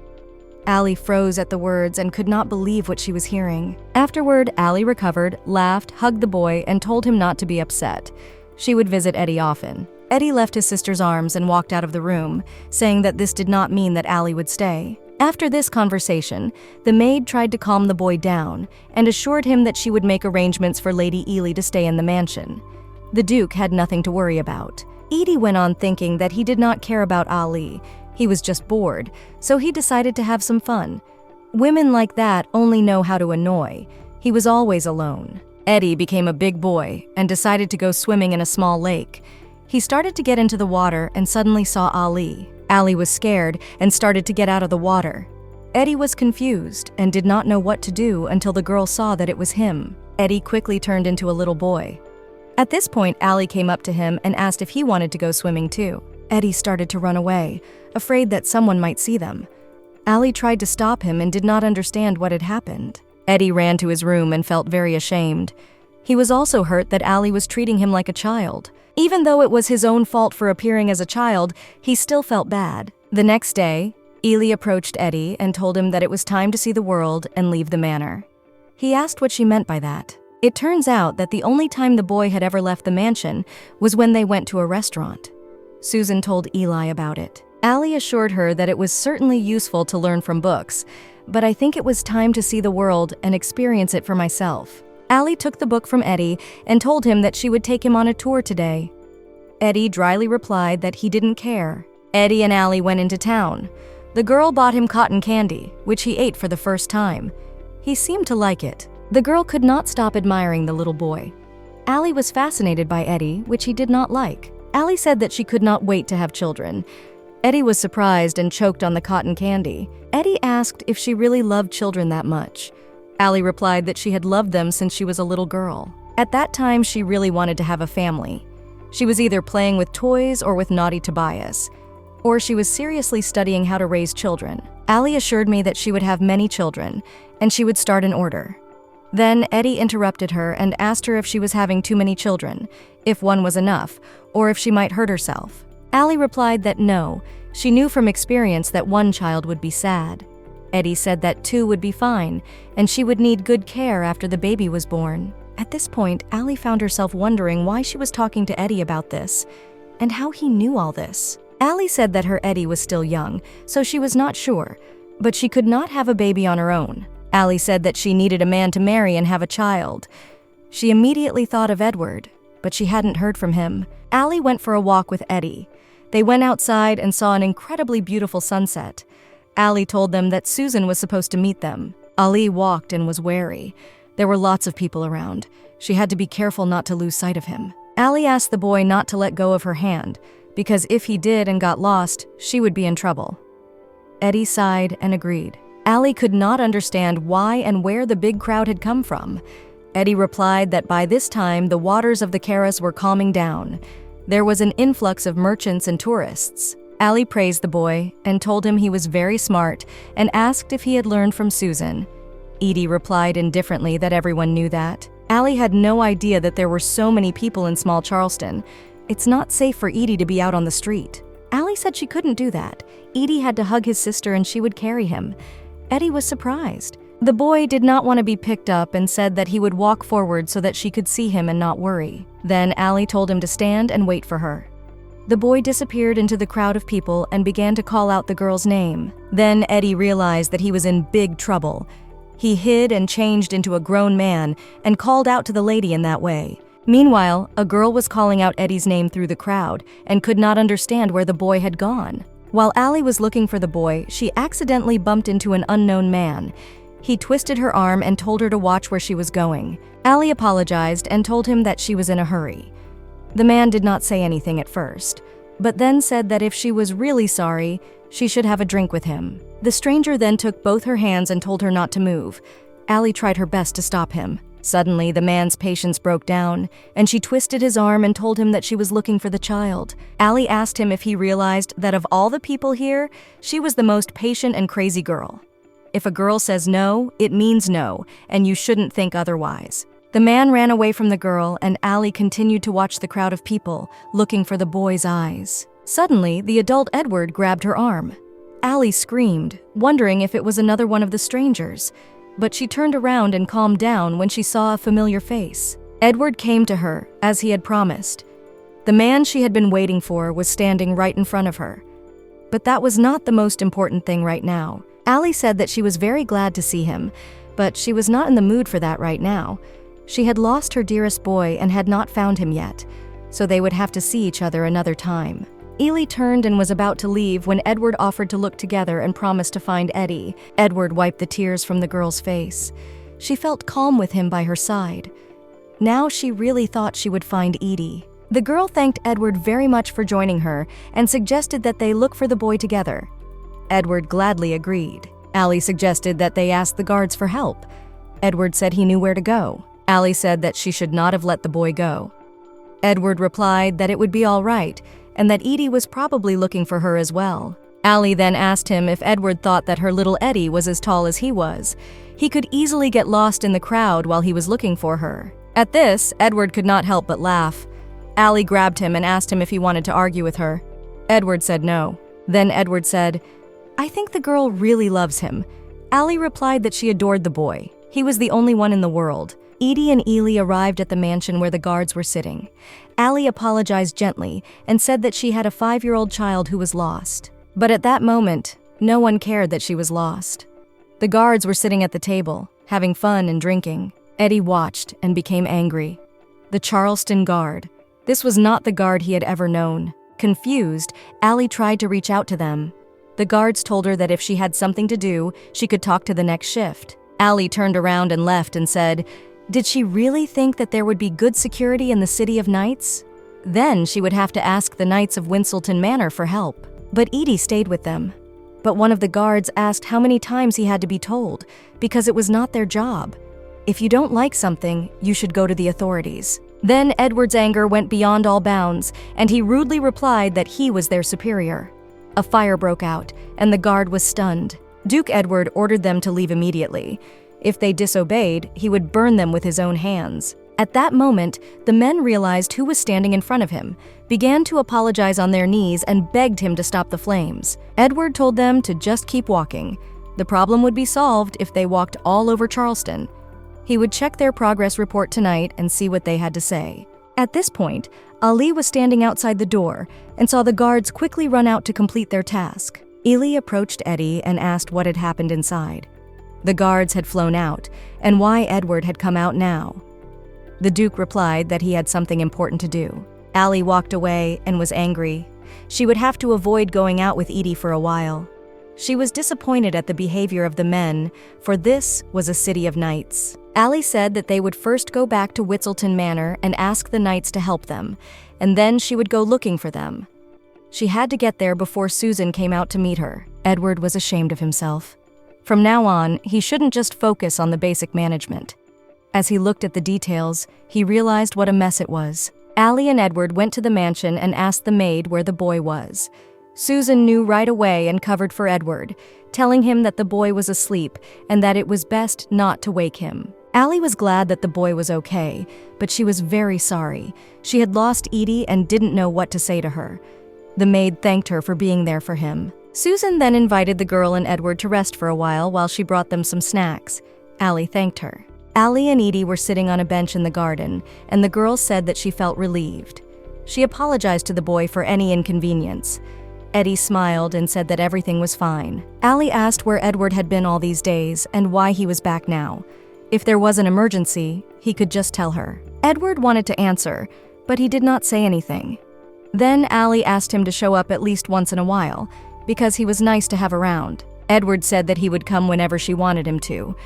Allie froze at the words and could not believe what she was hearing. Afterward, Allie recovered, laughed, hugged the boy, and told him not to be upset. She would visit Eddie often. Eddie left his sister's arms and walked out of the room, saying that this did not mean that Allie would stay. After this conversation, the maid tried to calm the boy down and assured him that she would make arrangements for Lady Ely to stay in the mansion. The Duke had nothing to worry about. Edie went on thinking that he did not care about Ali. He was just bored, so he decided to have some fun. Women like that only know how to annoy. He was always alone. Eddie became a big boy and decided to go swimming in a small lake. He started to get into the water and suddenly saw Ali. Ali was scared and started to get out of the water. Eddie was confused and did not know what to do until the girl saw that it was him. Eddie quickly turned into a little boy. At this point, Ali came up to him and asked if he wanted to go swimming too. Eddie started to run away, afraid that someone might see them. Ali tried to stop him and did not understand what had happened. Eddie ran to his room and felt very ashamed. He was also hurt that Ali was treating him like a child. Even though it was his own fault for appearing as a child, he still felt bad. The next day, Ely approached Eddie and told him that it was time to see the world and leave the manor. He asked what she meant by that. It turns out that the only time the boy had ever left the mansion was when they went to a restaurant. Susan told Eli about it. Allie assured her that it was certainly useful to learn from books, but I think it was time to see the world and experience it for myself. Allie took the book from Eddie and told him that she would take him on a tour today. Eddie dryly replied that he didn't care. Eddie and Allie went into town. The girl bought him cotton candy, which he ate for the first time. He seemed to like it. The girl could not stop admiring the little boy. Allie was fascinated by Eddie, which he did not like. Allie said that she could not wait to have children. Eddie was surprised and choked on the cotton candy. Eddie asked if she really loved children that much. Allie replied that she had loved them since she was a little girl. At that time, she really wanted to have a family. She was either playing with toys or with naughty Tobias, or she was seriously studying how to raise children. Allie assured me that she would have many children, and she would start an order. Then Eddie interrupted her and asked her if she was having too many children, if one was enough, or if she might hurt herself. Allie replied that no, she knew from experience that one child would be sad. Eddie said that two would be fine, and she would need good care after the baby was born. At this point, Allie found herself wondering why she was talking to Eddie about this, and how he knew all this. Allie said that her Eddie was still young, so she was not sure, but she could not have a baby on her own. Allie said that she needed a man to marry and have a child. She immediately thought of Edward, but she hadn't heard from him. Allie went for a walk with Eddie. They went outside and saw an incredibly beautiful sunset. Allie told them that Susan was supposed to meet them. Ali walked and was wary. There were lots of people around. She had to be careful not to lose sight of him. Allie asked the boy not to let go of her hand, because if he did and got lost, she would be in trouble. Eddie sighed and agreed. Allie could not understand why and where the big crowd had come from. Eddie replied that by this time the waters of the Karas were calming down. There was an influx of merchants and tourists. Allie praised the boy and told him he was very smart and asked if he had learned from Susan. Edie replied indifferently that everyone knew that. Allie had no idea that there were so many people in small Charleston. It's not safe for Edie to be out on the street. Allie said she couldn't do that. Edie had to hug his sister and she would carry him. Eddie was surprised. The boy did not want to be picked up and said that he would walk forward so that she could see him and not worry. Then Allie told him to stand and wait for her. The boy disappeared into the crowd of people and began to call out the girl's name. Then Eddie realized that he was in big trouble. He hid and changed into a grown man and called out to the lady in that way. Meanwhile, a girl was calling out Eddie's name through the crowd and could not understand where the boy had gone. While Allie was looking for the boy, she accidentally bumped into an unknown man. He twisted her arm and told her to watch where she was going. Allie apologized and told him that she was in a hurry. The man did not say anything at first, but then said that if she was really sorry, she should have a drink with him. The stranger then took both her hands and told her not to move. Allie tried her best to stop him. Suddenly, the man's patience broke down, and she twisted his arm and told him that she was looking for the child. Allie asked him if he realized that of all the people here, she was the most patient and crazy girl. If a girl says no, it means no, and you shouldn't think otherwise. The man ran away from the girl, and Allie continued to watch the crowd of people, looking for the boy's eyes. Suddenly, the adult Edward grabbed her arm. Allie screamed, wondering if it was another one of the strangers, but she turned around and calmed down when she saw a familiar face. Edward came to her, as he had promised. The man she had been waiting for was standing right in front of her. But that was not the most important thing right now. Allie said that she was very glad to see him, but she was not in the mood for that right now. She had lost her dearest boy and had not found him yet, so they would have to see each other another time. Ely turned and was about to leave when Edward offered to look together and promised to find Eddie. Edward wiped the tears from the girl's face. She felt calm with him by her side. Now she really thought she would find Edie. The girl thanked Edward very much for joining her and suggested that they look for the boy together. Edward gladly agreed. Allie suggested that they ask the guards for help. Edward said he knew where to go. Allie said that she should not have let the boy go. Edward replied that it would be all right, and that Edie was probably looking for her as well. Allie then asked him if Edward thought that her little Eddie was as tall as he was. He could easily get lost in the crowd while he was looking for her. At this, Edward could not help but laugh. Allie grabbed him and asked him if he wanted to argue with her. Edward said no. Then Edward said, "I think the girl really loves him." Allie replied that she adored the boy. He was the only one in the world. Edie and Ely arrived at the mansion where the guards were sitting. Allie apologized gently and said that she had a 5-year-old child who was lost. But at that moment, no one cared that she was lost. The guards were sitting at the table, having fun and drinking. Eddie watched and became angry. The Charleston guard. This was not the guard he had ever known. Confused, Allie tried to reach out to them. The guards told her that if she had something to do, she could talk to the next shift. Allie turned around and left and said, did she really think that there would be good security in the City of Knights? Then she would have to ask the Knights of Winselton Manor for help. But Edie stayed with them. But one of the guards asked how many times he had to be told, because it was not their job. If you don't like something, you should go to the authorities. Then Edward's anger went beyond all bounds, and he rudely replied that he was their superior. A fire broke out, and the guard was stunned. Duke Edward ordered them to leave immediately. If they disobeyed, he would burn them with his own hands. At that moment, the men realized who was standing in front of him, began to apologize on their knees, and begged him to stop the flames. Edward told them to just keep walking. The problem would be solved if they walked all over Charleston. He would check their progress report tonight and see what they had to say. At this point, Ali was standing outside the door and saw the guards quickly run out to complete their task. Eli approached Eddie and asked what had happened inside. The guards had flown out, and why Edward had come out now. The Duke replied that he had something important to do. Ali walked away and was angry. She would have to avoid going out with Edie for a while. She was disappointed at the behavior of the men, for this was a city of knights. Ali said that they would first go back to Whittleton Manor and ask the knights to help them, and then she would go looking for them. She had to get there before Susan came out to meet her. Edward was ashamed of himself. From now on, he shouldn't just focus on the basic management. As he looked at the details, he realized what a mess it was. Ali and Edward went to the mansion and asked the maid where the boy was. Susan knew right away and covered for Edward, telling him that the boy was asleep and that it was best not to wake him. Ali was glad that the boy was okay, but she was very sorry. She had lost Edie and didn't know what to say to her. The maid thanked her for being there for him. Susan then invited the girl and Edward to rest for a while she brought them some snacks. Ali thanked her. Ali and Edie were sitting on a bench in the garden, and the girl said that she felt relieved. She apologized to the boy for any inconvenience. Eddie smiled and said that everything was fine. Ali asked where Edward had been all these days and why he was back now. If there was an emergency, he could just tell her. Edward wanted to answer, but he did not say anything. Then Ali asked him to show up at least once in a while, because he was nice to have around. Edward said that he would come whenever she wanted him to,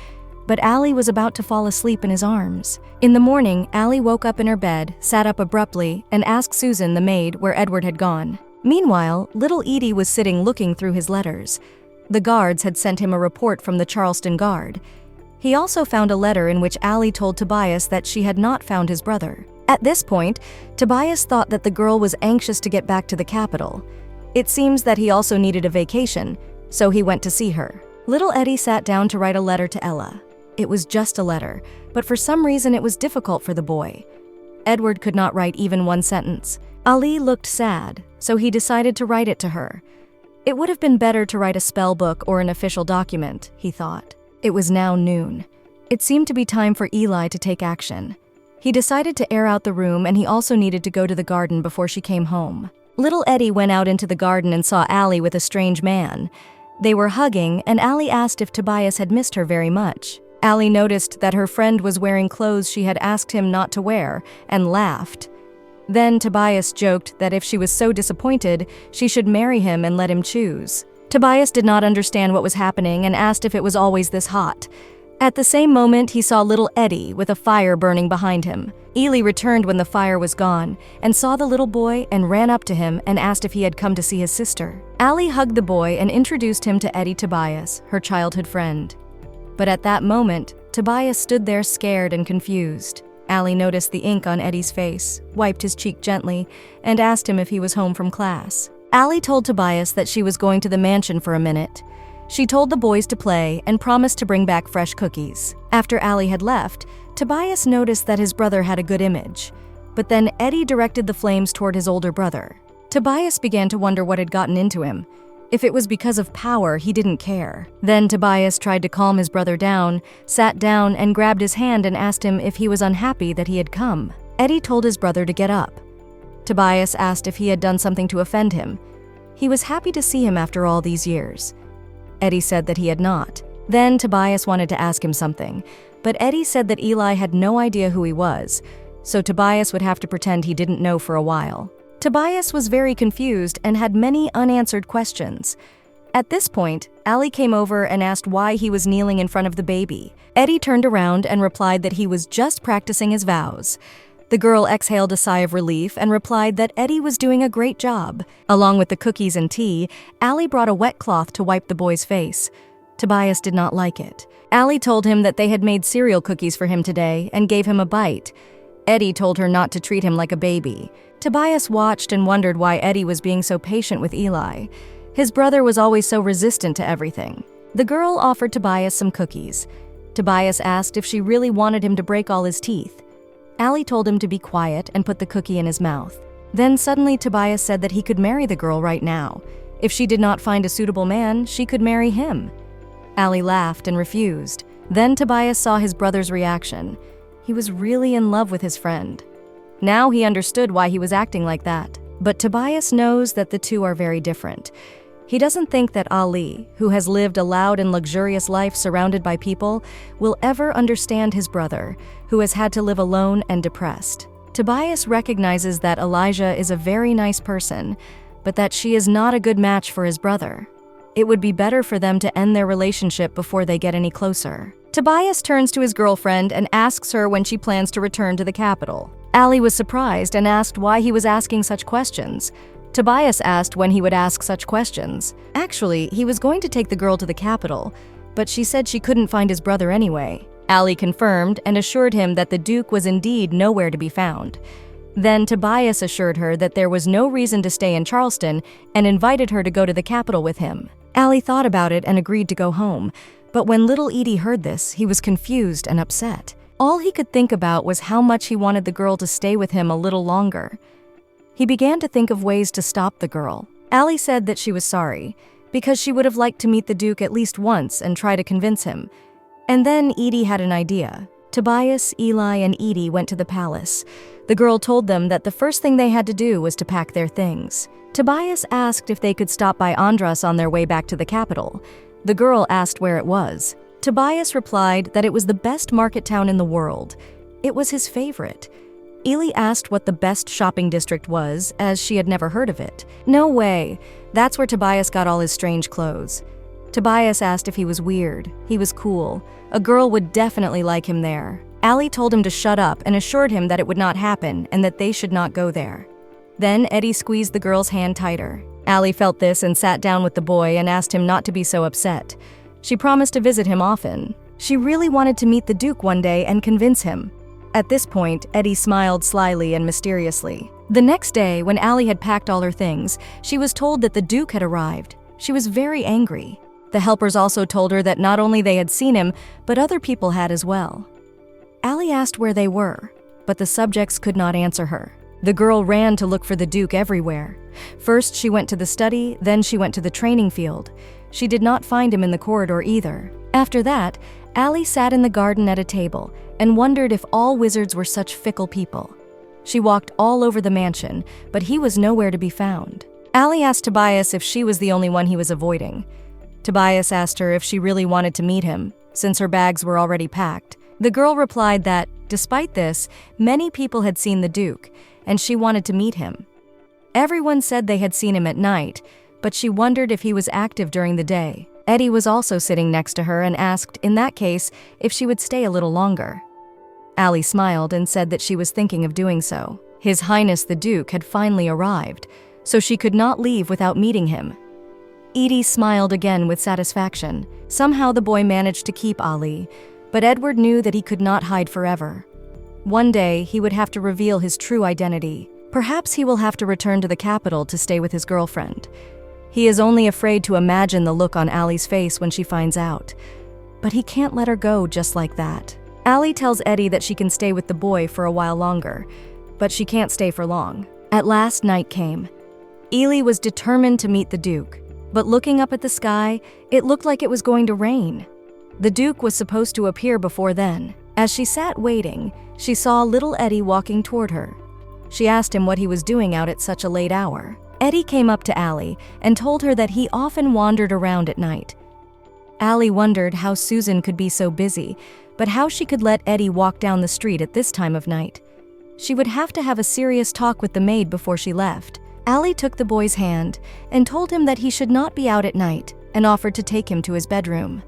but Ali was about to fall asleep in his arms. In the morning, Ali woke up in her bed, sat up abruptly, and asked Susan, the maid, where Edward had gone. Meanwhile, little Edie was sitting looking through his letters. The guards had sent him a report from the Charleston guard. He also found a letter in which Ali told Tobias that she had not found his brother. At this point, Tobias thought that the girl was anxious to get back to the capital. It seems that he also needed a vacation, so he went to see her. Little Eddie sat down to write a letter to Ella. It was just a letter, but for some reason it was difficult for the boy. Edward could not write even one sentence. Ali looked sad, so he decided to write it to her. It would have been better to write a spell book or an official document, he thought. It was now noon. It seemed to be time for Eli to take action. He decided to air out the room, and he also needed to go to the garden before she came home. Little Eddie went out into the garden and saw Ali with a strange man. They were hugging, and Ali asked if Tobias had missed her very much. Ali noticed that her friend was wearing clothes she had asked him not to wear, and laughed. Then Tobias joked that if she was so disappointed, she should marry him and let him choose. Tobias did not understand what was happening and asked if it was always this hot. At the same moment, he saw little Eddie with a fire burning behind him. Eli returned when the fire was gone and saw the little boy and ran up to him and asked if he had come to see his sister. Ali hugged the boy and introduced him to Eddie Tobias, her childhood friend. But at that moment, Tobias stood there scared and confused. Ali noticed the ink on Eddie's face, wiped his cheek gently, and asked him if he was home from class. Ali told Tobias that she was going to the mansion for a minute. She told the boys to play and promised to bring back fresh cookies. After Ali had left, Tobias noticed that his brother had a good image. But then Eddie directed the flames toward his older brother. Tobias began to wonder what had gotten into him. If it was because of power, he didn't care. Then Tobias tried to calm his brother down, sat down and grabbed his hand and asked him if he was unhappy that he had come. Eddie told his brother to get up. Tobias asked if he had done something to offend him. He was happy to see him after all these years. Eddie said that he had not. Then Tobias wanted to ask him something, but Eddie said that Eli had no idea who he was, so Tobias would have to pretend he didn't know for a while. Tobias was very confused and had many unanswered questions. At this point, Ali came over and asked why he was kneeling in front of the baby. Eddie turned around and replied that he was just practicing his vows. The girl exhaled a sigh of relief and replied that Eddie was doing a great job. Along with the cookies and tea, Ali brought a wet cloth to wipe the boy's face. Tobias did not like it. Ali told him that they had made cereal cookies for him today and gave him a bite. Eddie told her not to treat him like a baby. Tobias watched and wondered why Eddie was being so patient with Eli. His brother was always so resistant to everything. The girl offered Tobias some cookies. Tobias asked if she really wanted him to break all his teeth. Ali told him to be quiet and put the cookie in his mouth. Then suddenly Tobias said that he could marry the girl right now. If she did not find a suitable man, she could marry him. Ali laughed and refused. Then Tobias saw his brother's reaction. He was really in love with his friend. Now he understood why he was acting like that. But Tobias knows that the two are very different. He doesn't think that Ali, who has lived a loud and luxurious life surrounded by people, will ever understand his brother, who has had to live alone and depressed. Tobias recognizes that Elijah is a very nice person, but that she is not a good match for his brother. It would be better for them to end their relationship before they get any closer. Tobias turns to his girlfriend and asks her when she plans to return to the capital. Ali was surprised and asked why he was asking such questions. Tobias asked when he would ask such questions. Actually, he was going to take the girl to the capital, but she said she couldn't find his brother anyway. Ali confirmed and assured him that the Duke was indeed nowhere to be found. Then Tobias assured her that there was no reason to stay in Charleston and invited her to go to the capital with him. Ali thought about it and agreed to go home, but when little Edie heard this, he was confused and upset. All he could think about was how much he wanted the girl to stay with him a little longer. He began to think of ways to stop the girl. Ali said that she was sorry, because she would have liked to meet the Duke at least once and try to convince him. And then Edie had an idea. Tobias, Eli, and Edie went to the palace. The girl told them that the first thing they had to do was to pack their things. Tobias asked if they could stop by Andras on their way back to the capital. The girl asked where it was. Tobias replied that it was the best market town in the world. It was his favorite. Eli asked what the best shopping district was, as she had never heard of it. No way. That's where Tobias got all his strange clothes. Tobias asked if he was weird. He was cool. A girl would definitely like him there. Ali told him to shut up and assured him that it would not happen and that they should not go there. Then Eddie squeezed the girl's hand tighter. Ali felt this and sat down with the boy and asked him not to be so upset. She promised to visit him often. She really wanted to meet the Duke one day and convince him. At this point, Eddie smiled slyly and mysteriously. The next day, when Ali had packed all her things, she was told that the Duke had arrived. She was very angry. The helpers also told her that not only they had seen him, but other people had as well. Ali asked where they were, but the subjects could not answer her. The girl ran to look for the Duke everywhere. First, she went to the study, then she went to the training field. She did not find him in the corridor either. After that, Ali sat in the garden at a table and wondered if all wizards were such fickle people. She walked all over the mansion, but he was nowhere to be found. Ali asked Tobias if she was the only one he was avoiding. Tobias asked her if she really wanted to meet him, since her bags were already packed. The girl replied that, despite this, many people had seen the Duke, and she wanted to meet him. Everyone said they had seen him at night, but she wondered if he was active during the day. Eddie was also sitting next to her and asked, in that case, if she would stay a little longer. Ali smiled and said that she was thinking of doing so. His Highness the Duke had finally arrived, so she could not leave without meeting him. Edie smiled again with satisfaction. Somehow the boy managed to keep Ali, but Edward knew that he could not hide forever. One day, he would have to reveal his true identity. Perhaps he will have to return to the capital to stay with his girlfriend. He is only afraid to imagine the look on Ali's face when she finds out. But he can't let her go just like that. Ali tells Eddie that she can stay with the boy for a while longer, but she can't stay for long. At last, night came. Eli was determined to meet the Duke, but looking up at the sky, it looked like it was going to rain. The Duke was supposed to appear before then. As she sat waiting, she saw little Eddie walking toward her. She asked him what he was doing out at such a late hour. Eddie came up to Ali and told her that he often wandered around at night. Ali wondered how Susan could be so busy, but how she could let Eddie walk down the street at this time of night. She would have to have a serious talk with the maid before she left. Ali took the boy's hand and told him that he should not be out at night and offered to take him to his bedroom.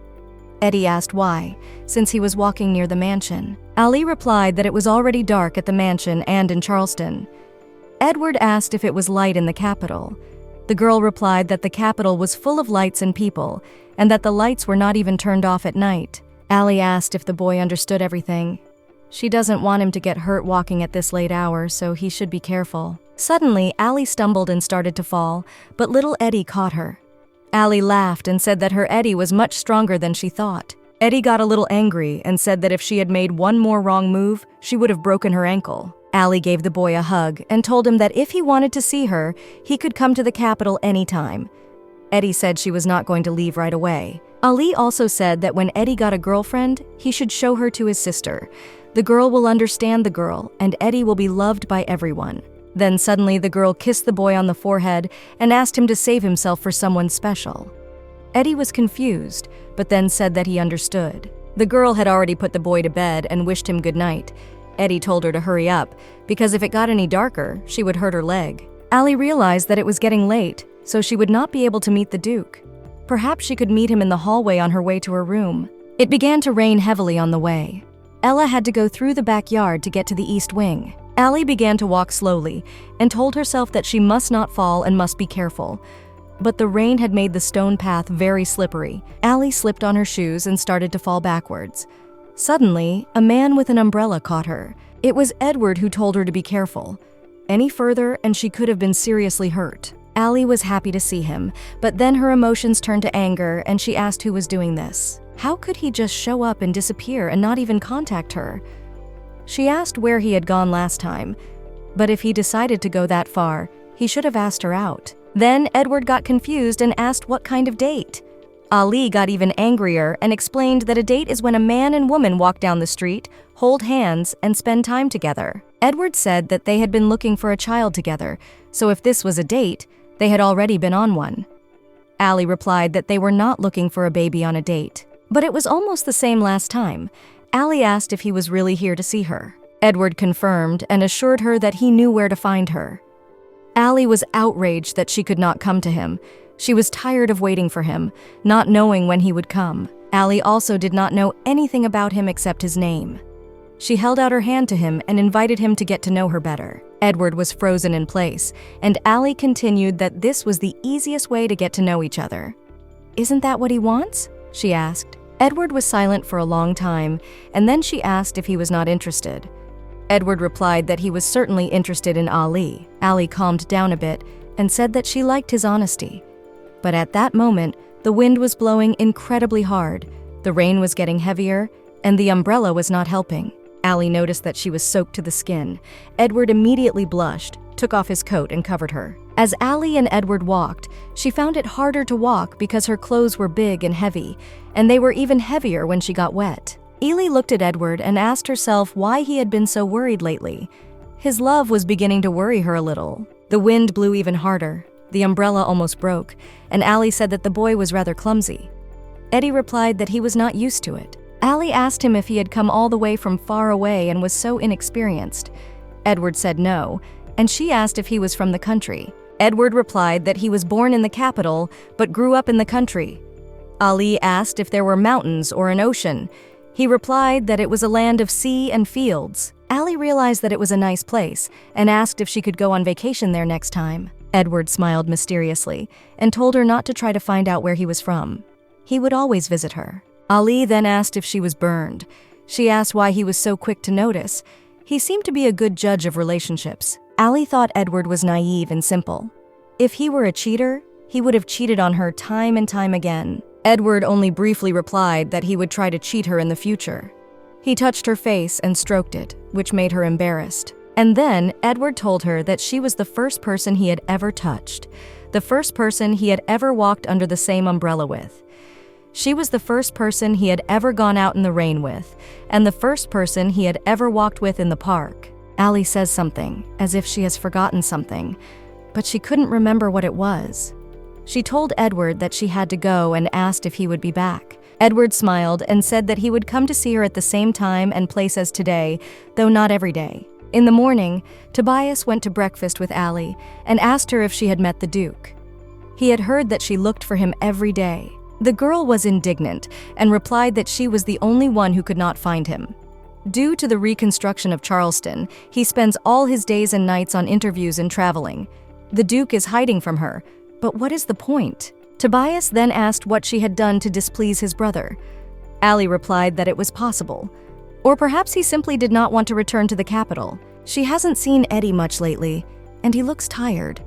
Eddie asked why, since he was walking near the mansion. Ali replied that it was already dark at the mansion and in Charleston. Edward asked if it was light in the capital. The girl replied that the capital was full of lights and people, and that the lights were not even turned off at night. Ali asked if the boy understood everything. She doesn't want him to get hurt walking at this late hour, so he should be careful. Suddenly, Ali stumbled and started to fall, but little Eddie caught her. Ali laughed and said that her Eddie was much stronger than she thought. Eddie got a little angry and said that if she had made one more wrong move, she would have broken her ankle. Ali gave the boy a hug and told him that if he wanted to see her, he could come to the capital anytime. Eddie said she was not going to leave right away. Ali also said that when Eddie got a girlfriend, he should show her to his sister. The girl will understand the girl, and Eddie will be loved by everyone. Then suddenly the girl kissed the boy on the forehead and asked him to save himself for someone special. Eddie was confused, but then said that he understood. The girl had already put the boy to bed and wished him good night. Eddie told her to hurry up, because if it got any darker, she would hurt her leg. Ali realized that it was getting late, so she would not be able to meet the Duke. Perhaps she could meet him in the hallway on her way to her room. It began to rain heavily on the way. Ella had to go through the backyard to get to the east wing. Ali began to walk slowly and told herself that she must not fall and must be careful. But the rain had made the stone path very slippery. Ali slipped on her shoes and started to fall backwards. Suddenly, a man with an umbrella caught her. It was Edward who told her to be careful. Any further and she could have been seriously hurt. Ali was happy to see him, but then her emotions turned to anger and she asked who was doing this. How could he just show up and disappear and not even contact her? She asked where he had gone last time, but if he decided to go that far, he should have asked her out. Then Edward got confused and asked what kind of date. Ali got even angrier and explained that a date is when a man and woman walk down the street, hold hands, and spend time together. Edward said that they had been looking for a child together, so if this was a date, they had already been on one. Ali replied that they were not looking for a baby on a date. But it was almost the same last time. Ali asked if he was really here to see her. Edward confirmed and assured her that he knew where to find her. Ali was outraged that she could not come to him. She was tired of waiting for him, not knowing when he would come. Ali also did not know anything about him except his name. She held out her hand to him and invited him to get to know her better. Edward was frozen in place, and Ali continued that this was the easiest way to get to know each other. "Isn't that what he wants?" she asked. Edward was silent for a long time, and then she asked if he was not interested. Edward replied that he was certainly interested in Ali. Ali calmed down a bit and said that she liked his honesty. But at that moment, the wind was blowing incredibly hard, the rain was getting heavier, and the umbrella was not helping. Ali noticed that she was soaked to the skin. Edward immediately blushed, took off his coat, and covered her. As Ali and Edward walked, she found it harder to walk because her clothes were big and heavy, and they were even heavier when she got wet. Ely looked at Edward and asked herself why he had been so worried lately. His love was beginning to worry her a little. The wind blew even harder. The umbrella almost broke, and Ali said that the boy was rather clumsy. Eddie replied that he was not used to it. Ali asked him if he had come all the way from far away and was so inexperienced. Edward said no, and she asked if he was from the country. Edward replied that he was born in the capital, but grew up in the country. Ali asked if there were mountains or an ocean. He replied that it was a land of sea and fields. Ali realized that it was a nice place and asked if she could go on vacation there next time. Edward smiled mysteriously and told her not to try to find out where he was from. He would always visit her. Ali then asked if she was burned. She asked why he was so quick to notice. He seemed to be a good judge of relationships. Ali thought Edward was naive and simple. If he were a cheater, he would have cheated on her time and time again. Edward only briefly replied that he would try to cheat her in the future. He touched her face and stroked it, which made her embarrassed. And then Edward told her that she was the first person he had ever touched, the first person he had ever walked under the same umbrella with. She was the first person he had ever gone out in the rain with, and the first person he had ever walked with in the park. Ali says something, as if she has forgotten something, but she couldn't remember what it was. She told Edward that she had to go and asked if he would be back. Edward smiled and said that he would come to see her at the same time and place as today, though not every day. In the morning, Tobias went to breakfast with Ali and asked her if she had met the Duke. He had heard that she looked for him every day. The girl was indignant and replied that she was the only one who could not find him. Due to the reconstruction of Charleston, he spends all his days and nights on interviews and traveling. The Duke is hiding from her, but what is the point? Tobias then asked what she had done to displease his brother. Ali replied that it was possible. Or perhaps he simply did not want to return to the capital. She hasn't seen Eddie much lately, and he looks tired.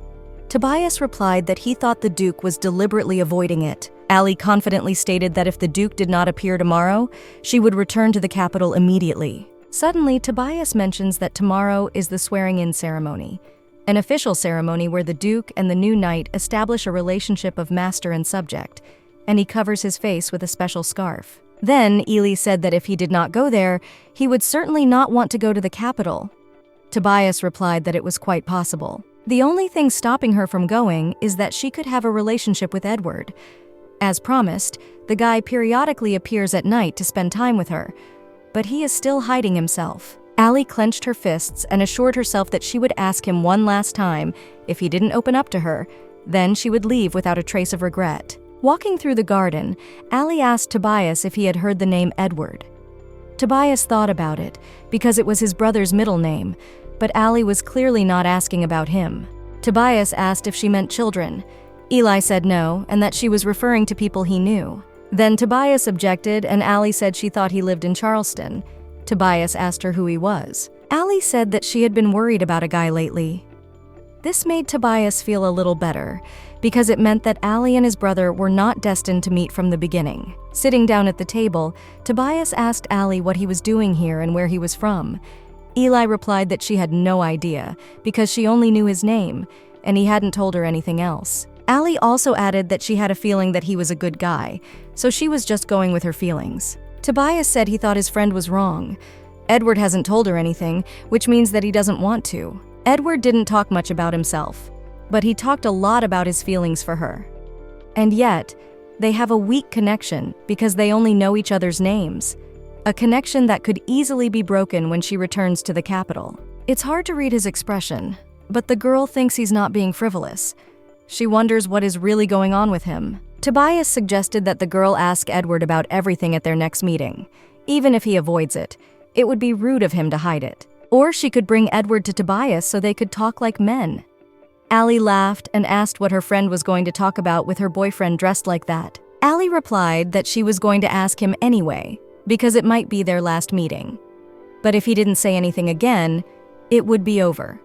Tobias replied that he thought the Duke was deliberately avoiding it. Ali confidently stated that if the Duke did not appear tomorrow, she would return to the capital immediately. Suddenly, Tobias mentions that tomorrow is the swearing-in ceremony, an official ceremony where the Duke and the new knight establish a relationship of master and subject. and he covers his face with a special scarf. Then Ely said that if he did not go there, he would certainly not want to go to the capital. Tobias replied that it was quite possible. The only thing stopping her from going is that she could have a relationship with Edward. As promised, the guy periodically appears at night to spend time with her, but he is still hiding himself. Allie clenched her fists and assured herself that she would ask him one last time. If he didn't open up to her, then she would leave without a trace of regret. Walking through the garden, Allie asked Tobias if he had heard the name Edward. Tobias thought about it, because it was his brother's middle name, but Allie was clearly not asking about him. Tobias asked if she meant children. Ely said no, and that she was referring to people he knew. Then Tobias objected, and Allie said she thought he lived in Charleston. Tobias asked her who he was. Allie said that she had been worried about a guy lately. This made Tobias feel a little better, because it meant that Allie and his brother were not destined to meet from the beginning. Sitting down at the table, Tobias asked Allie what he was doing here and where he was from. Ely replied that she had no idea, because she only knew his name, and he hadn't told her anything else. Allie also added that she had a feeling that he was a good guy, so she was just going with her feelings. Tobias said he thought his friend was wrong. Edward hasn't told her anything, which means that he doesn't want to. Edward didn't talk much about himself, but he talked a lot about his feelings for her. And yet, they have a weak connection because they only know each other's names, a connection that could easily be broken when she returns to the capital. It's hard to read his expression, but the girl thinks he's not being frivolous. She wonders what is really going on with him. Tobias suggested that the girl ask Edward about everything at their next meeting. Even if he avoids it, it would be rude of him to hide it. Or she could bring Edward to Tobias so they could talk like men. Allie laughed and asked what her friend was going to talk about with her boyfriend dressed like that. Allie replied that she was going to ask him anyway, because it might be their last meeting. But if he didn't say anything again, it would be over.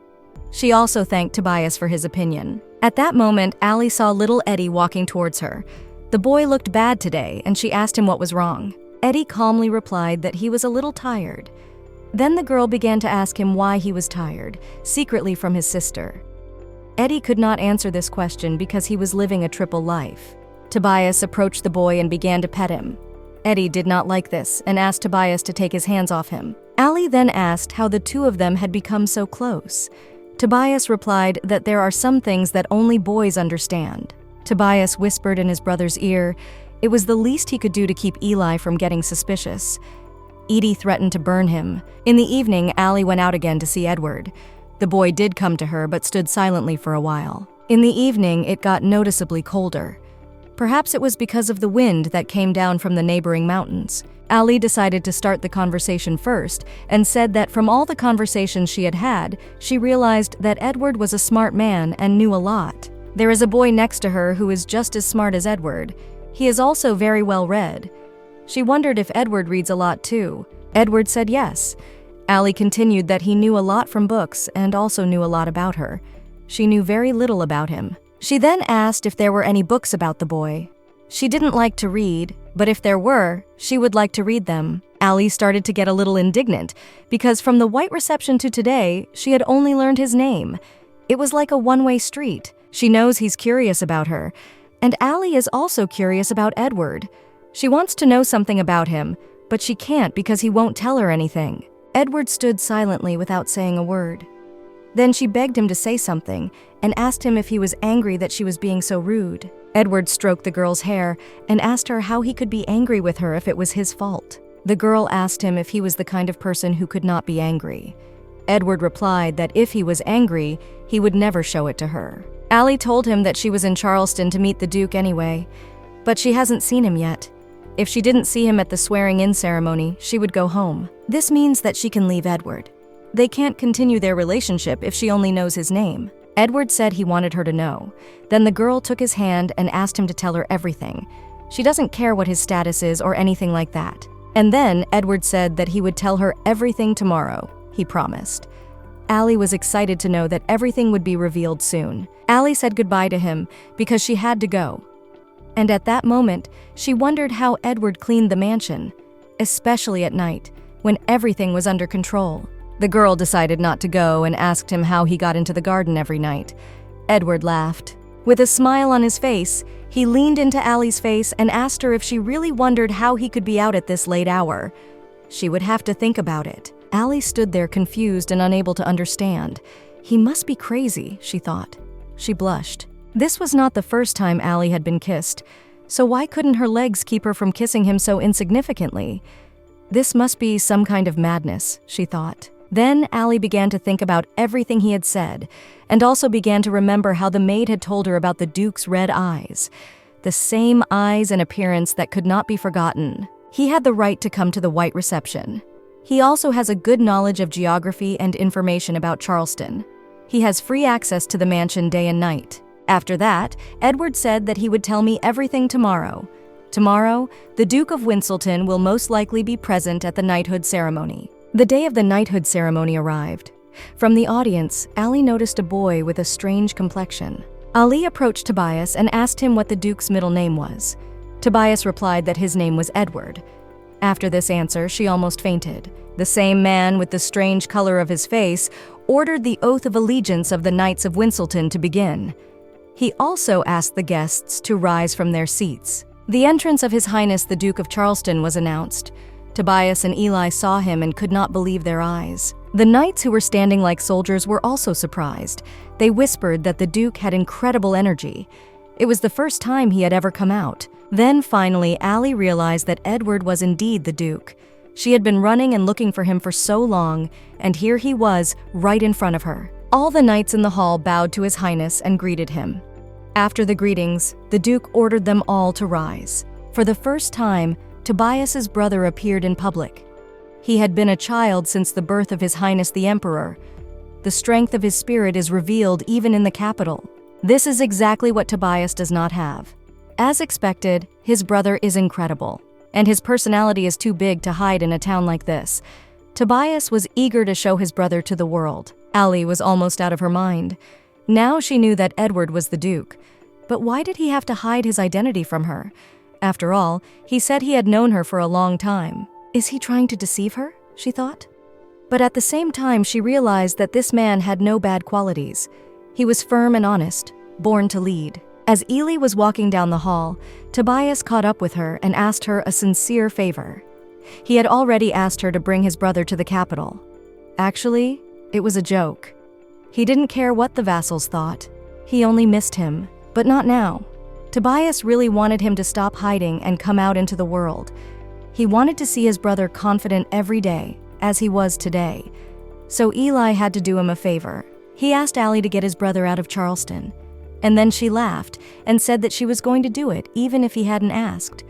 She also thanked Tobias for his opinion. At that moment, Allie saw little Eddie walking towards her. The boy looked bad today, and she asked him what was wrong. Eddie calmly replied that he was a little tired. Then the girl began to ask him why he was tired, secretly from his sister. Eddie could not answer this question because he was living a triple life. Tobias approached the boy and began to pet him. Eddie did not like this and asked Tobias to take his hands off him. Allie then asked how the two of them had become so close. Tobias replied that there are some things that only boys understand. Tobias whispered in his brother's ear. It was the least he could do to keep Ely from getting suspicious. Edie threatened to burn him. In the evening, Allie went out again to see Edward. The boy did come to her but stood silently for a while. In the evening, it got noticeably colder. Perhaps it was because of the wind that came down from the neighboring mountains. Allie decided to start the conversation first and said that from all the conversations she had had, she realized that Edward was a smart man and knew a lot. There is a boy next to her who is just as smart as Edward. He is also very well read. She wondered if Edward reads a lot too. Edward said yes. Allie continued that he knew a lot from books and also knew a lot about her. She knew very little about him. She then asked if there were any books about the boy. She didn't like to read, but if there were, she would like to read them. Allie started to get a little indignant, because from the white reception to today, she had only learned his name. It was like a one-way street. She knows he's curious about her, and Allie is also curious about Edward. She wants to know something about him, but she can't because he won't tell her anything. Edward stood silently without saying a word. Then she begged him to say something and asked him if he was angry that she was being so rude. Edward stroked the girl's hair and asked her how he could be angry with her if it was his fault. The girl asked him if he was the kind of person who could not be angry. Edward replied that if he was angry, he would never show it to her. Allie told him that she was in Charleston to meet the Duke anyway, but she hasn't seen him yet. If she didn't see him at the swearing-in ceremony, she would go home. This means that she can leave Edward. They can't continue their relationship if she only knows his name. Edward said he wanted her to know. Then the girl took his hand and asked him to tell her everything. She doesn't care what his status is or anything like that. And then Edward said that he would tell her everything tomorrow. He promised. Allie was excited to know that everything would be revealed soon. Allie said goodbye to him because she had to go. And at that moment, she wondered how Edward cleaned the mansion, especially at night, when everything was under control. The girl decided not to go and asked him how he got into the garden every night. Edward laughed. With a smile on his face, he leaned into Allie's face and asked her if she really wondered how he could be out at this late hour. She would have to think about it. Allie stood there confused and unable to understand. He must be crazy, she thought. She blushed. This was not the first time Allie had been kissed, so why couldn't her legs keep her from kissing him so insignificantly? This must be some kind of madness, she thought. Then Allie began to think about everything he had said, and also began to remember how the maid had told her about the Duke's red eyes. The same eyes and appearance that could not be forgotten. He had the right to come to the white reception. He also has a good knowledge of geography and information about Charleston. He has free access to the mansion day and night. After that, Edward said that he would tell me everything tomorrow. Tomorrow, the Duke of Winselton will most likely be present at the knighthood ceremony. The day of the knighthood ceremony arrived. From the audience, Allie noticed a boy with a strange complexion. Ali approached Tobias and asked him what the Duke's middle name was. Tobias replied that his name was Edward. After this answer, she almost fainted. The same man with the strange color of his face ordered the oath of allegiance of the Knights of Winselton to begin. He also asked the guests to rise from their seats. The entrance of His Highness the Duke of Charleston was announced. Tobias and Eli saw him and could not believe their eyes. The knights who were standing like soldiers were also surprised. They whispered that the Duke had incredible energy. It was the first time he had ever come out. Then finally, Allie realized that Edward was indeed the Duke. She had been running and looking for him for so long, and here he was, right in front of her. All the knights in the hall bowed to His Highness and greeted him. After the greetings, the Duke ordered them all to rise. For the first time, Tobias's brother appeared in public. He had been a child since the birth of His Highness the Emperor. The strength of his spirit is revealed even in the capital. This is exactly what Tobias does not have. As expected, his brother is incredible, and his personality is too big to hide in a town like this. Tobias was eager to show his brother to the world. Allie was almost out of her mind. Now she knew that Edward was the Duke. But why did he have to hide his identity from her? After all, he said he had known her for a long time. Is he trying to deceive her? She thought. But at the same time, she realized that this man had no bad qualities. He was firm and honest, born to lead. As Ely was walking down the hall, Tobias caught up with her and asked her a sincere favor. He had already asked her to bring his brother to the capital. Actually, it was a joke. He didn't care what the vassals thought. He only missed him, but not now. Tobias really wanted him to stop hiding and come out into the world. He wanted to see his brother confident every day, as he was today. So Eli had to do him a favor. He asked Allie to get his brother out of Charleston. And then she laughed and said that she was going to do it even if he hadn't asked.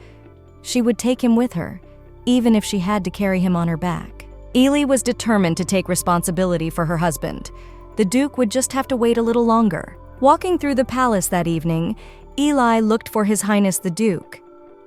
She would take him with her, even if she had to carry him on her back. Ely was determined to take responsibility for her husband. The Duke would just have to wait a little longer. Walking through the palace that evening, Eli looked for His Highness the Duke.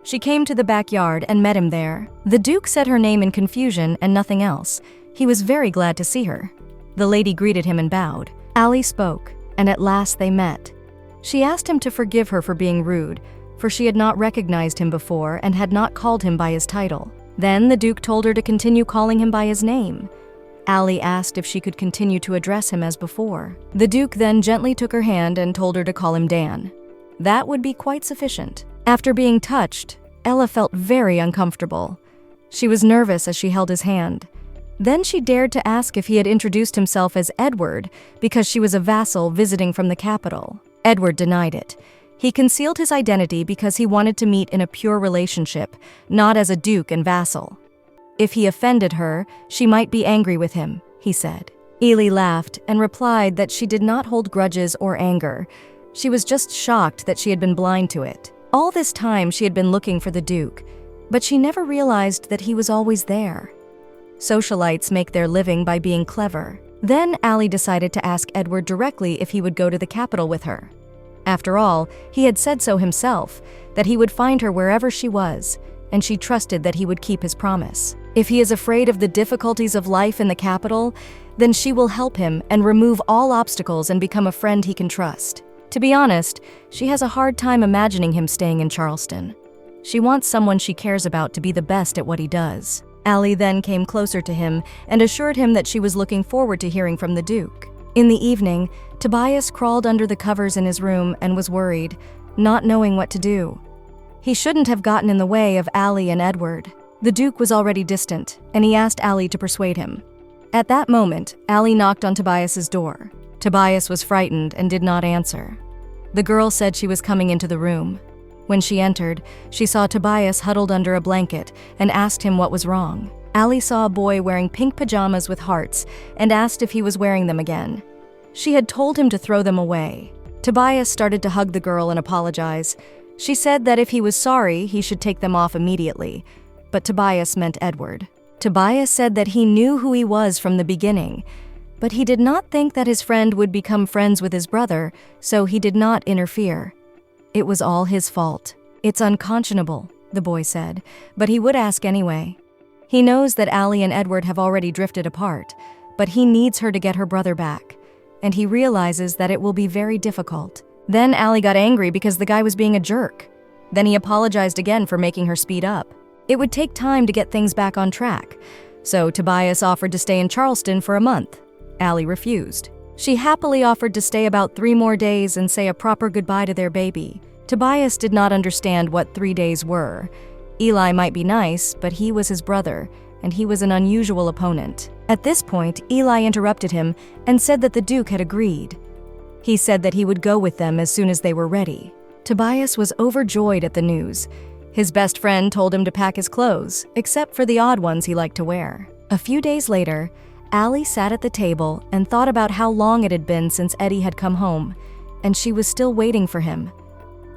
She came to the backyard and met him there. The Duke said her name in confusion and nothing else. He was very glad to see her. The lady greeted him and bowed. Allie spoke, and at last they met. She asked him to forgive her for being rude, for she had not recognized him before and had not called him by his title. Then the Duke told her to continue calling him by his name. Allie asked if she could continue to address him as before. The Duke then gently took her hand and told her to call him Dan. That would be quite sufficient. After being touched, Ella felt very uncomfortable. She was nervous as she held his hand. Then she dared to ask if he had introduced himself as Edward because she was a vassal visiting from the capital. Edward denied it. He concealed his identity because he wanted to meet in a pure relationship, not as a duke and vassal. If he offended her, she might be angry with him, he said. Ely laughed and replied that she did not hold grudges or anger. She was just shocked that she had been blind to it. All this time she had been looking for the Duke, but she never realized that he was always there. Socialites make their living by being clever. Then Allie decided to ask Edward directly if he would go to the capital with her. After all, he had said so himself, that he would find her wherever she was, and she trusted that he would keep his promise. If he is afraid of the difficulties of life in the capital, then she will help him and remove all obstacles and become a friend he can trust. To be honest, she has a hard time imagining him staying in Charleston. She wants someone she cares about to be the best at what he does. Allie then came closer to him and assured him that she was looking forward to hearing from the Duke. In the evening, Tobias crawled under the covers in his room and was worried, not knowing what to do. He shouldn't have gotten in the way of Allie and Edward. The Duke was already distant, and he asked Allie to persuade him. At that moment, Allie knocked on Tobias's door. Tobias was frightened and did not answer. The girl said she was coming into the room. When she entered, she saw Tobias huddled under a blanket and asked him what was wrong. Allie saw a boy wearing pink pajamas with hearts and asked if he was wearing them again. She had told him to throw them away. Tobias started to hug the girl and apologize. She said that if he was sorry, he should take them off immediately, but Tobias meant Edward. Tobias said that he knew who he was from the beginning, but he did not think that his friend would become friends with his brother, so he did not interfere. It was all his fault. It's unconscionable, the boy said, but he would ask anyway. He knows that Allie and Edward have already drifted apart, but he needs her to get her brother back, and he realizes that it will be very difficult. Then Allie got angry because the guy was being a jerk. Then he apologized again for making her speed up. It would take time to get things back on track, so Tobias offered to stay in Charleston for a month. Allie refused. She happily offered to stay about 3 more days and say a proper goodbye to their baby. Tobias did not understand what 3 days were. Eli might be nice, but he was his brother, and he was an unusual opponent. At this point, Eli interrupted him and said that the Duke had agreed. He said that he would go with them as soon as they were ready. Tobias was overjoyed at the news. His best friend told him to pack his clothes, except for the odd ones he liked to wear. A few days later, Allie sat at the table and thought about how long it had been since Eddie had come home, and she was still waiting for him.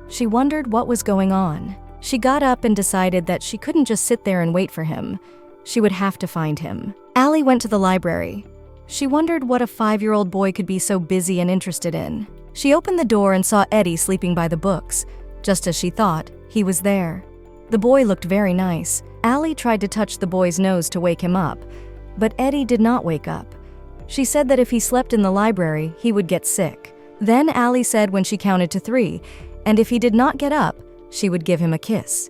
She wondered what was going on. She got up and decided that she couldn't just sit there and wait for him. She would have to find him. Allie went to the library. She wondered what a 5-year-old boy could be so busy and interested in. She opened the door and saw Eddie sleeping by the books. Just as she thought, he was there. The boy looked very nice. Allie tried to touch the boy's nose to wake him up, but Eddie did not wake up. She said that if he slept in the library, he would get sick. Then Allie said when she counted to 3, and if he did not get up, she would give him a kiss.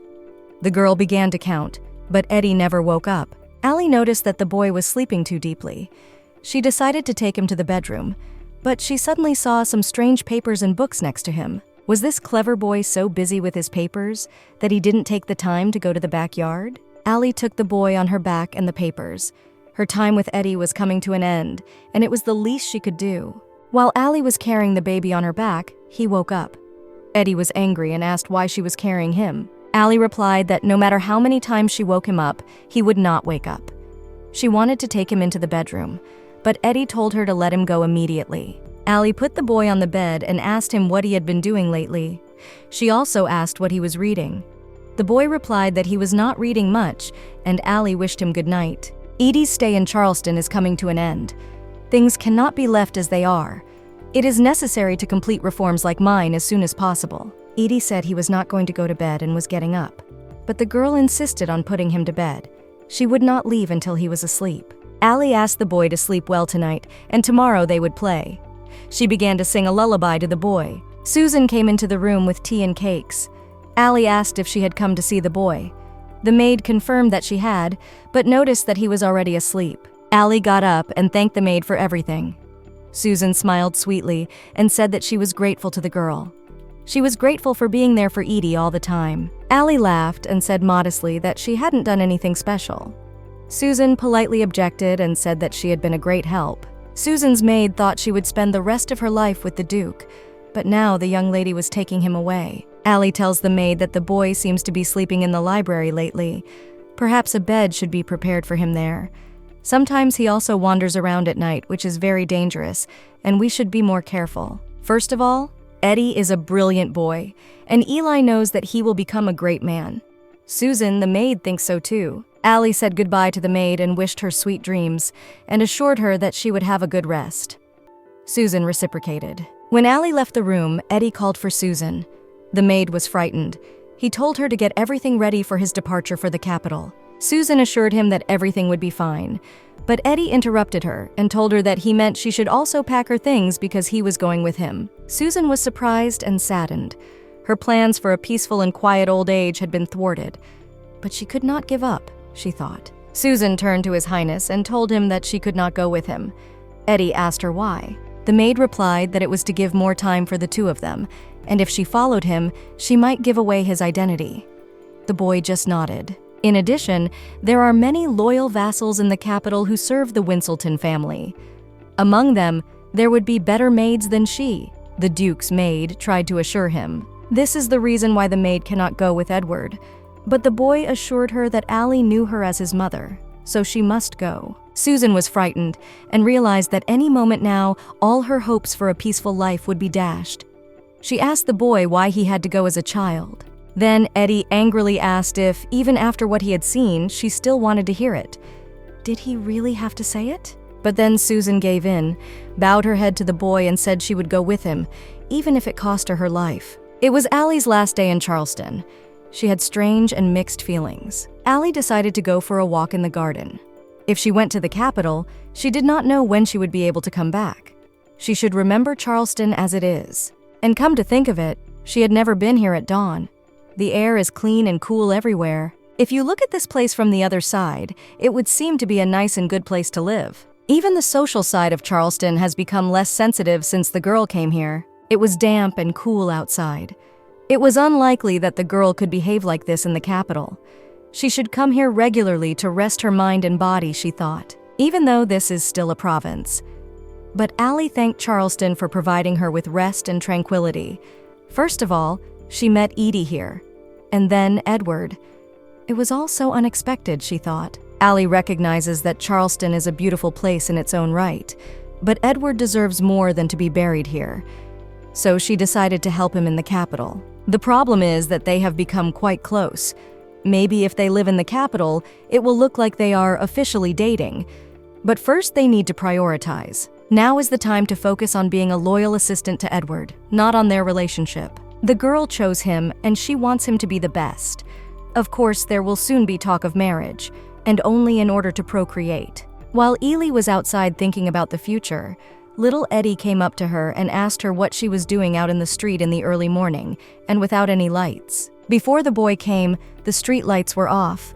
The girl began to count, but Eddie never woke up. Allie noticed that the boy was sleeping too deeply. She decided to take him to the bedroom, but she suddenly saw some strange papers and books next to him. Was this clever boy so busy with his papers that he didn't take the time to go to the backyard? Allie took the boy on her back and the papers. Her time with Eddie was coming to an end, and it was the least she could do. While Allie was carrying the baby on her back, he woke up. Eddie was angry and asked why she was carrying him. Allie replied that no matter how many times she woke him up, he would not wake up. She wanted to take him into the bedroom, but Eddie told her to let him go immediately. Allie put the boy on the bed and asked him what he had been doing lately. She also asked what he was reading. The boy replied that he was not reading much, and Allie wished him good night. Edie's stay in Charleston is coming to an end. Things cannot be left as they are. It is necessary to complete reforms like mine as soon as possible. Edie said he was not going to go to bed and was getting up, but the girl insisted on putting him to bed. She would not leave until he was asleep. Allie asked the boy to sleep well tonight, and tomorrow they would play. She began to sing a lullaby to the boy. Susan came into the room with tea and cakes. Allie asked if she had come to see the boy. The maid confirmed that she had, but noticed that he was already asleep. Allie got up and thanked the maid for everything. Susan smiled sweetly and said that she was grateful to the girl. She was grateful for being there for Edie all the time. Allie laughed and said modestly that she hadn't done anything special. Susan politely objected and said that she had been a great help. Susan's maid thought she would spend the rest of her life with the Duke, but now the young lady was taking him away. Allie tells the maid that the boy seems to be sleeping in the library lately. Perhaps a bed should be prepared for him there. Sometimes he also wanders around at night, which is very dangerous, and we should be more careful. First of all, Eddie is a brilliant boy, and Eli knows that he will become a great man. Susan, the maid, thinks so too. Allie said goodbye to the maid and wished her sweet dreams, and assured her that she would have a good rest. Susan reciprocated. When Allie left the room, Eddie called for Susan. The maid was frightened. He told her to get everything ready for his departure for the capital. Susan assured him that everything would be fine, but Eddie interrupted her and told her that he meant she should also pack her things because he was going with him. Susan was surprised and saddened. Her plans for a peaceful and quiet old age had been thwarted, but she could not give up, she thought. Susan turned to His Highness and told him that she could not go with him. Eddie asked her why. The maid replied that it was to give more time for the two of them, and if she followed him, she might give away his identity. The boy just nodded. In addition, there are many loyal vassals in the capital who serve the Winselton family. Among them, there would be better maids than she, the Duke's maid tried to assure him. This is the reason why the maid cannot go with Edward. But the boy assured her that Allie knew her as his mother, so she must go. Susan was frightened and realized that any moment now, all her hopes for a peaceful life would be dashed. She asked the boy why he had to go as a child. Then Eddie angrily asked if, even after what he had seen, she still wanted to hear it. Did he really have to say it? But then Susan gave in, bowed her head to the boy and said she would go with him, even if it cost her her life. It was Allie's last day in Charleston. She had strange and mixed feelings. Allie decided to go for a walk in the garden. If she went to the capital, she did not know when she would be able to come back. She should remember Charleston as it is. And come to think of it, she had never been here at dawn. The air is clean and cool everywhere. If you look at this place from the other side, it would seem to be a nice and good place to live. Even the social side of Charleston has become less sensitive since the girl came here. It was damp and cool outside. It was unlikely that the girl could behave like this in the capital. She should come here regularly to rest her mind and body, she thought, even though this is still a province. But Allie thanked Charleston for providing her with rest and tranquility. First of all, she met Edie here, and then Edward. It was all so unexpected, she thought. Allie recognizes that Charleston is a beautiful place in its own right, but Edward deserves more than to be buried here. So she decided to help him in the capital. The problem is that they have become quite close. Maybe if they live in the capital, it will look like they are officially dating. But first they need to prioritize. Now is the time to focus on being a loyal assistant to Edward, not on their relationship. The girl chose him, and she wants him to be the best. Of course, there will soon be talk of marriage, and only in order to procreate. While Ely was outside thinking about the future, little Eddie came up to her and asked her what she was doing out in the street in the early morning, and without any lights. Before the boy came, the street lights were off.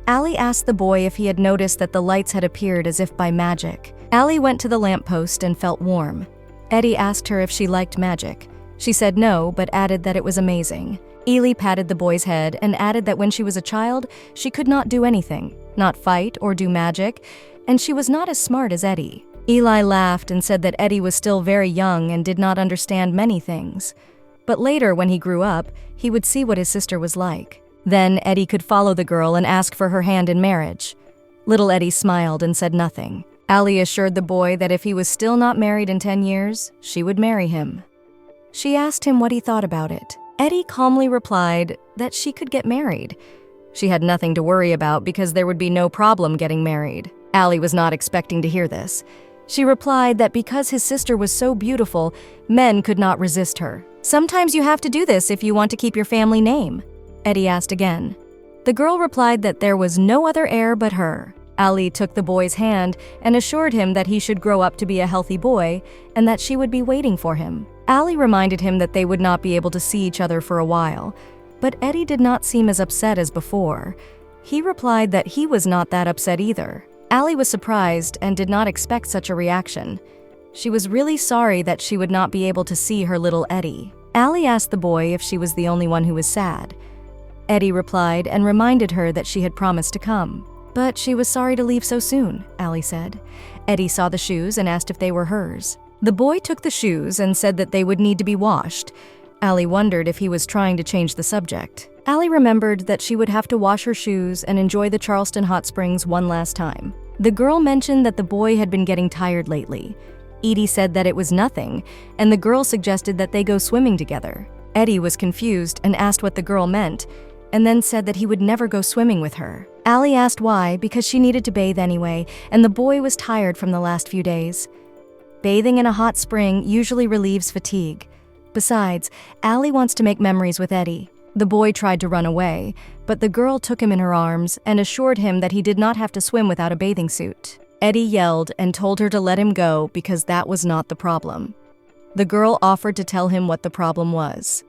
Allie asked the boy if he had noticed that the lights had appeared as if by magic. Allie went to the lamppost and felt warm. Eddie asked her if she liked magic. She said no, but added that it was amazing. Ely patted the boy's head and added that when she was a child, she could not do anything, not fight or do magic, and she was not as smart as Eddie. Eli laughed and said that Eddie was still very young and did not understand many things. But later, when he grew up, he would see what his sister was like. Then Eddie could follow the girl and ask for her hand in marriage. Little Eddie smiled and said nothing. Allie assured the boy that if he was still not married in 10 years, she would marry him. She asked him what he thought about it. Eddie calmly replied that she could get married. She had nothing to worry about because there would be no problem getting married. Allie was not expecting to hear this. She replied that because his sister was so beautiful, men could not resist her. Sometimes you have to do this if you want to keep your family name, Eddie asked again. The girl replied that there was no other heir but her. Allie took the boy's hand and assured him that he should grow up to be a healthy boy and that she would be waiting for him. Allie reminded him that they would not be able to see each other for a while, but Eddie did not seem as upset as before. He replied that he was not that upset either. Allie was surprised and did not expect such a reaction. She was really sorry that she would not be able to see her little Eddie. Allie asked the boy if she was the only one who was sad. Eddie replied and reminded her that she had promised to come. But she was sorry to leave so soon, Allie said. Eddie saw the shoes and asked if they were hers. The boy took the shoes and said that they would need to be washed. Allie wondered if he was trying to change the subject. Allie remembered that she would have to wash her shoes and enjoy the Charleston hot springs one last time. The girl mentioned that the boy had been getting tired lately. Edie said that it was nothing, and the girl suggested that they go swimming together. Eddie was confused and asked what the girl meant, and then said that he would never go swimming with her. Allie asked why, because she needed to bathe anyway, and the boy was tired from the last few days. Bathing in a hot spring usually relieves fatigue. Besides, Allie wants to make memories with Eddie. The boy tried to run away, but the girl took him in her arms and assured him that he did not have to swim without a bathing suit. Eddie yelled and told her to let him go because that was not the problem. The girl offered to tell him what the problem was.